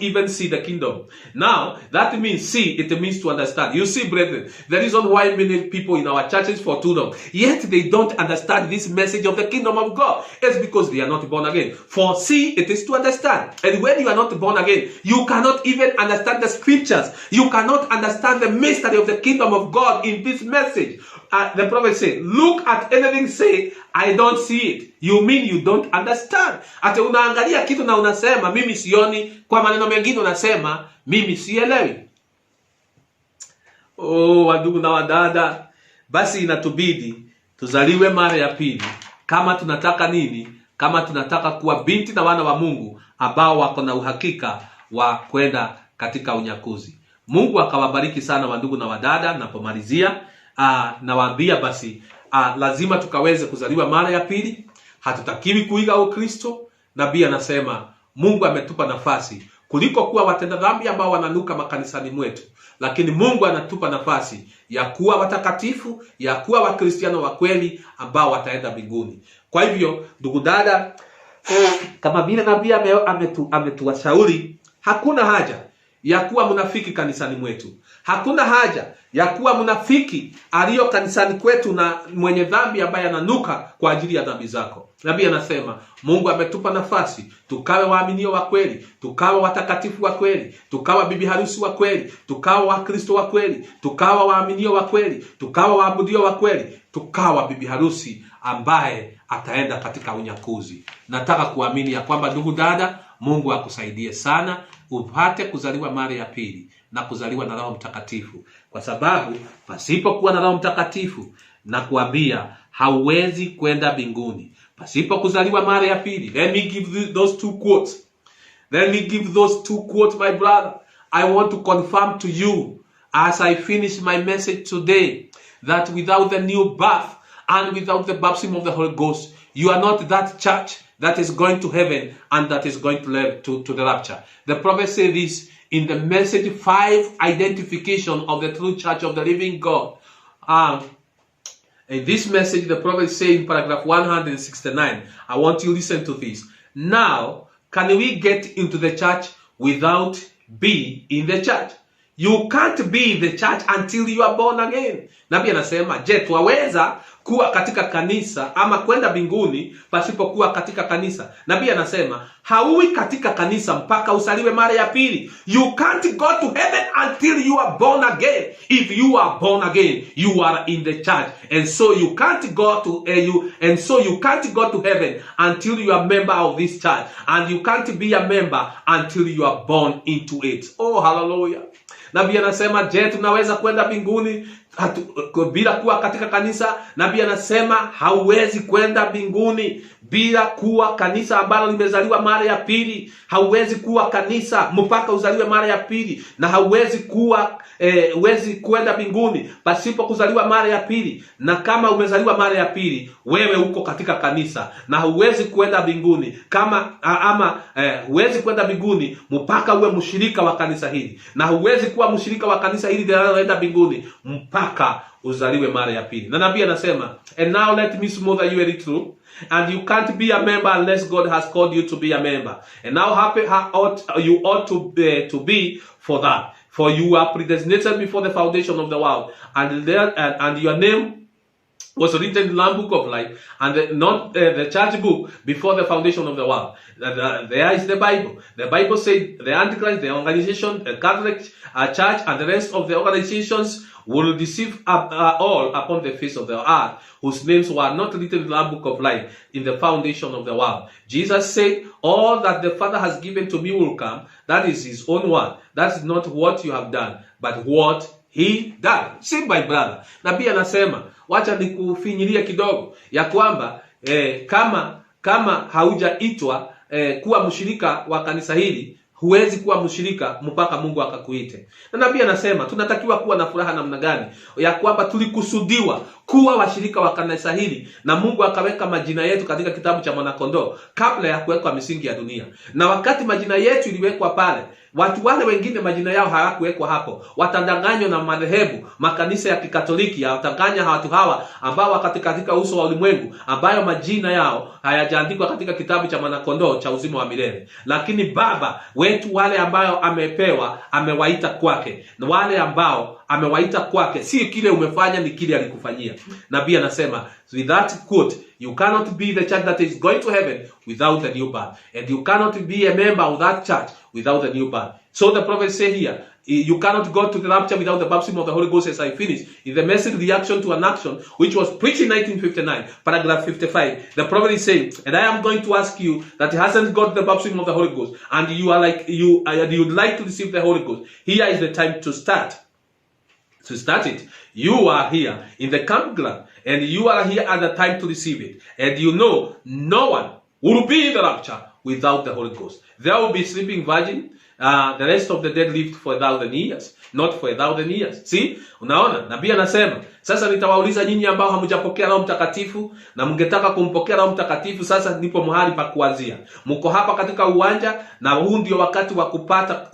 even see the kingdom. Now, that means see, it means to understand. You see, brethren, the reason why many people in our churches for too long, yet they don't understand understand this message of the kingdom of God? It's because they are not born again. For see, it is to understand. And when you are not born again, you cannot even understand the scriptures. You cannot understand the mystery of the kingdom of God in this message. The prophet said, look at anything, say, I don't see it. You mean you don't understand. Ate unaangalia kitu na unasema, mimi sioni. Kwa maneno mengine unasema, mimi sielewi. Oh, wandugu na wadada, basi inatubidi tuzaliwe mara ya pili. Kama tunataka nini? Kama tunataka kuwa binti na wana wa Mungu ambao wako na uhakika wa kwenda katika unyakuzi. Mungu akawabariki sana wandugu na wadada. Napomalizia nawaambia basi lazima tukaweze kuzaliwa mara ya pili. Hatutakiwi kuiga Ukristo. Nabii anasema Mungu ametupa nafasi kuliko kuwa watenda dhambi ambao wananuka makanisani mwetu, lakini Mungu anatupa nafasi ya kuwa watakatifu, ya kuwa wakristiano wa kweli ambao wataenda mbinguni. Kwa hivyo ndugu dada, kama vile nabii ametuwashauri, hakuna haja ya kuwa mnafiki kanisani mwetu. Hakuna haja ya kuwa mnafiki aliyo kanisani kwetu na mwenye dhambi ambaye ananuka kwa ajili ya dhambi zako. Nabii anasema Mungu ametupa nafasi tukawe waaminio wa kweli, tukawa watakatifu wa kweli, tukawa bibi harusi wa kweli, tukawa wakristo wa kweli, tukawa waaminio wa kweli, tukawa waabudio wa kweli, tukawa bibi harusi ambaye ataenda katika unyakuzi. Nataka kuamini ya kwamba ndugu dada, Mungu akusaidie sana upate kuzaliwa mara ya pili na kuzaliwa na Roho Mtakatifu, kwa sababu pasipokuwa na Roho Mtakatifu na kuambia hauwezi kwenda mbinguni. Pasipo kuzaliwa mara ya pili. Let me give those two quotes. My brother. I want to confirm to you as I finish my message today that without the new birth and without the baptism of the Holy Ghost, you are not that church that is going to heaven and that is going to the rapture. The prophet said this in the message 5, identification of the true church of the living God. In this message, the prophet says in paragraph 169, I want you to listen to this. Now, can we get into the church without being in the church? You can't be in the church until you are born again. Nabii anasema, je, twaweza kuwa katika kanisa ama kwenda mbinguni pasipokuwa katika kanisa? Nabii anasema, hauwi katika kanisa mpaka usaliwe mara ya pili. You can't go to heaven until you are born again. If you are born again, you are in the church. And so you can't go to heaven until you are a member of this church. And you can't be a member until you are born into it. Oh, hallelujah. Nabii anasema, je, tunaweza kwenda mbinguni bila kuwa katika kanisa? Nabii anasema hauwezi kwenda mbinguni bila kuwa kanisa ambalo limezaliwa mara ya pili. Hauwezi kuwa kanisa mpaka uzaliwe mara ya pili, na hauwezi kwenda mbinguni pasipo kuzaliwa mara ya pili. Na kama umezaliwa mara ya pili, wewe uko katika kanisa, na hauwezi kwenda mbinguni huwezi kwenda mbinguni mpaka uwe mshirika wa kanisa hili, na hauwezi kuwa mshirika wa kanisa hili linaloenda mbinguni mpaka uzaliwe mara ya pili. Na nabii anasema, and now let me smother you a little, and you can't be a member unless God has called you to be a member. And now you ought to be for that. For you are predestinated before the foundation of the world, and your name was written in the Lamb Book of Life, and not the church book before the foundation of the world. There is the Bible. The Bible said the Antichrist, the organization, the Catholic Church, and the rest of the organizations will deceive all upon the face of the earth, whose names were not written in the Lamb Book of Life in the foundation of the world. Jesus said, all that the Father has given to me will come. That is his own word. That is not what you have done, but what he done. See, my brother, nabii anasema, wacha nikufinyilia kidogo ya kwamba kama haujaitwa kuwa mshirika wa kanisa hili, huwezi kuwa mshirika mpaka Mungu akakuite. Na nabii anasema tunatakiwa kuwa na furaha namna gani ya kwamba tulikusudiwa kuwa washirika wa kanisa hili, na Mungu akaweka majina yetu katika kitabu cha Mwanakondoo kabla ya kuwekwa misingi ya dunia. Na wakati majina yetu iliwekwa pale, watu wale wengine majina yao hayakuwekwa hapo. Watadanganywa na madhehebu, makanisa ya Kikatoliki watadanganya watu hawa ambao wako katika uso wa ulimwengu, ambayo majina yao hayajaandikwa katika kitabu cha Mwanakondoo cha uzima wa milele. Lakini Baba wetu wale ambao amepewa, amewaita kwake, na wale ambao amewaita kwake, si kile umefanya, ni kile alikufanyia. Nabii anasema with that quote, you cannot be the church that is going to heaven without the new birth, and you cannot be a member of that church without the new birth. So the prophet say here, you cannot go to the rapture without the baptism of the Holy Ghost, as I finish. In the message reaction to an action, which was preached in 1959, paragraph 55, the prophet is saying, and I am going to ask you that hasn't got the baptism of the Holy Ghost, and you are like, you'd like to receive the Holy Ghost. Here is the time to start. To start it. You are here in the campground, and you are here at the time to receive it. And you know, no one will be in the rapture without the Holy Ghost. There will be sleeping virgin. The rest of the dead lived for 1,000 years, not for 1,000 years. See? Unaona? Nabii anasema, sasa nitawauliza nyinyi ambao hamjapokea Roho Mtakatifu na mngetaka kumpokea Roho Mtakatifu, sasa nipo mahali pa kuanzia. Mko hapa katika uwanja, na huu ndio wakati wa kupata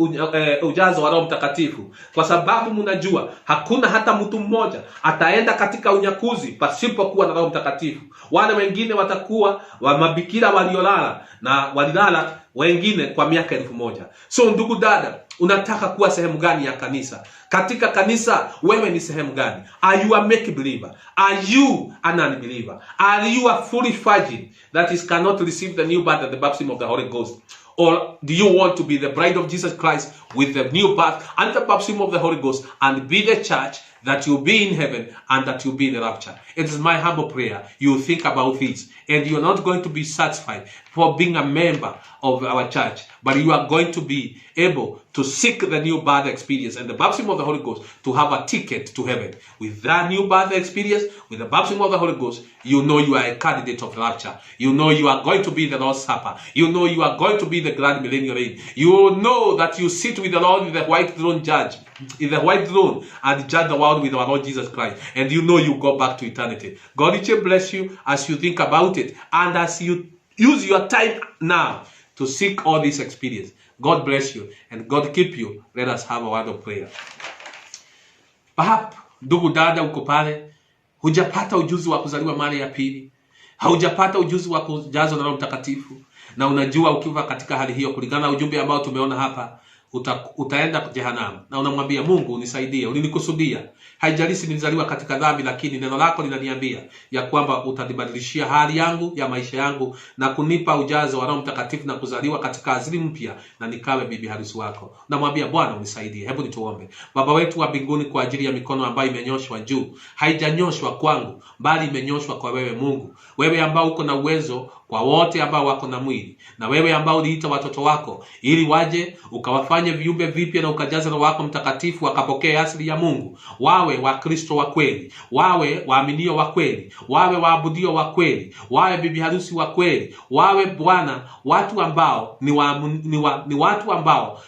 ujazo wa Roho Mtakatifu. Kwa sababu mnajua hakuna hata mtu mmoja ataenda katika unyakuzi pasipokuwa na Roho Mtakatifu. Wale wengine watakuwa wa mabikira waliolala, na walilala wengine kwa miaka 1000. So ndugu dada, unataka kuwa sehemu gani ya kanisa? Katika kanisa wewe ni sehemu gani? Are you a make believer? Are you an unbeliever? Are you a foolish virgin that is cannot receive the new birth and the baptism of the Holy Ghost? Or do you want to be the bride of Jesus Christ with the new birth and the baptism of the Holy Ghost, and be the church that you'll be in heaven and that you'll be in the rapture? It is my humble prayer you think about this, and you're not going to be satisfied for being a member of our church, but you are going to be able to seek the new birth experience and the baptism of the Holy Ghost to have a ticket to heaven. With that new birth experience, with the baptism of the Holy Ghost, you know you are a candidate of rapture. You know you are going to be the Lord's Supper. You know you are going to be the grand millennial reign. You know that you sit with the Lord in the white throne judge, in the white throne, and judge the world with our Lord Jesus Christ. And you know you go back to eternity. God will bless you as you think about it, and as you use your time now to seek all this experience. God bless you and God keep you. Let us have a word of prayer. Perhaps ndugu dada uko pale, hujapata ujuzi wa kuzaliwa mara ya pili, haujapata ujuzi wa kujazwa na Roho Mtakatifu, na unajua ukiwa katika hali hiyo, kulingana na ujumbe ambao tumeona hapa, utaenda jehanamu, na unamwambia Mungu, unisaidie, ulinikusudia. Haijalishi nilizaliwa katika dhambi, lakini neno lako linaniambia ya kwamba utanibadilishia hali yangu ya maisha yangu na kunipa ujazo wa Roho Mtakatifu na kuzaliwa katika asili mpya, na nikawe bibi harusi wako. Namwambia Bwana, unisaidie. Hebu nituombe. Baba wetu wa mbinguni, kwa ajili ya mikono ambayo imenyoshwa juu, haijanyoshwa kwangu, bali imenyoshwa kwa wewe Mungu, wewe ambao uko na uwezo kwa wote ambao wako na mwili, na wewe ambao uliita watoto wako ili waje ukawafanye viumbe vipya na ukajaza Roho wako Mtakatifu wakapokea asili ya Mungu, wawe wa Kristo wa kweli, wawe waaminio wa kweli, wawe waabudio wa kweli, wawe bibi harusi wa kweli, wawe Bwana watu ambao ni watu ambao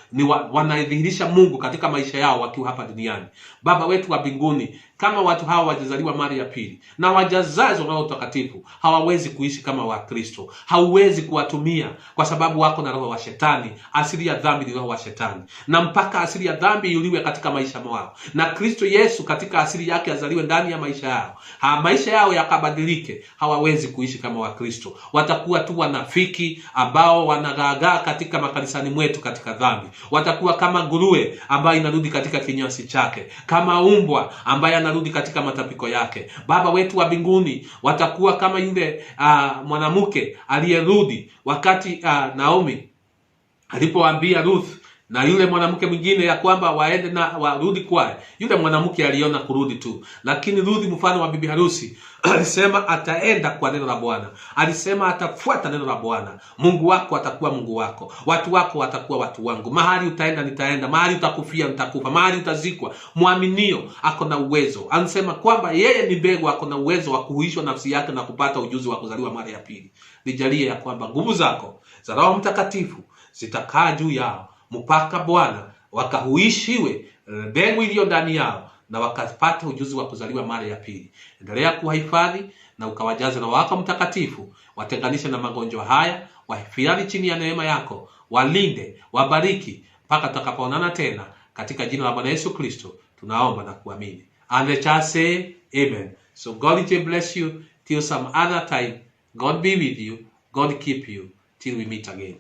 wanadhihirisha Mungu katika maisha yao wakiwa hapa duniani. Baba wetu wa mbinguni, kama watu hawa wajazaliwa mara ya pili na wajazazwa na Roho Mtakatifu, hawawezi kuishi kama wa Kristo. Hauwezi kuwatumia kwa sababu wako na roho wa shetani. Asili ya dhambi ni roho wa shetani, na mpaka asili ya dhambi iuliwe katika maisha yao, na Kristo Yesu katika asili yake azaliwe ndani ya maisha yao, maisha yao yakabadilike, hawawezi kuishi kama wa Kristo. Watakuwa tu wanafiki ambao wanagaagaa katika makanisani mwetu katika dhambi. Watakuwa kama nguruwe ambaye inarudi katika kinyesi chake, kama umbwa ambaye anarudi katika matapiko yake. Baba wetu wa mbinguni, watakuwa kama yule mwanamke aliyerudi wakati Naomi alipoambia Ruth na yule mwanamke mwingine ya kwamba waende na warudi kwae. Yule mwanamke aliona kurudi tu, lakini Ruth, mfano wa bibi harusi, alisema ataenda kwa neno la Bwana. Alisema atafuata neno la Bwana. Mungu wako atakuwa Mungu wako, watu wako watakuwa watu wangu. Mahali utaenda nitaenda, mahali utakufia nitakufa, mahali utazikwa. Mwaminio ako na uwezo. Anasema kwamba yeye ni mbegu, ako na uwezo wa kuhuishwa nafsi yake na kupata ujuzi wa kuzaliwa mara ya pili. Nijalie ya kwamba nguvu zako za Roho Mtakatifu zitakaa juu yao, mpaka Bwana wakahuishiwe mbegu iliyo ndani yao na wakapata ujuzi wa kuzaliwa mara ya pili. Endelea kuwahifadhi na ukawajaze na wako Mtakatifu, watenganishe na magonjwa haya, wahifadhi chini ya neema yako, walinde, wabariki mpaka tutakapoonana tena, katika jina la Bwana Yesu Kristo tunaomba na kuamini. And the church say amen. So God will bless you till some other time. God be with you. God keep you till we meet again.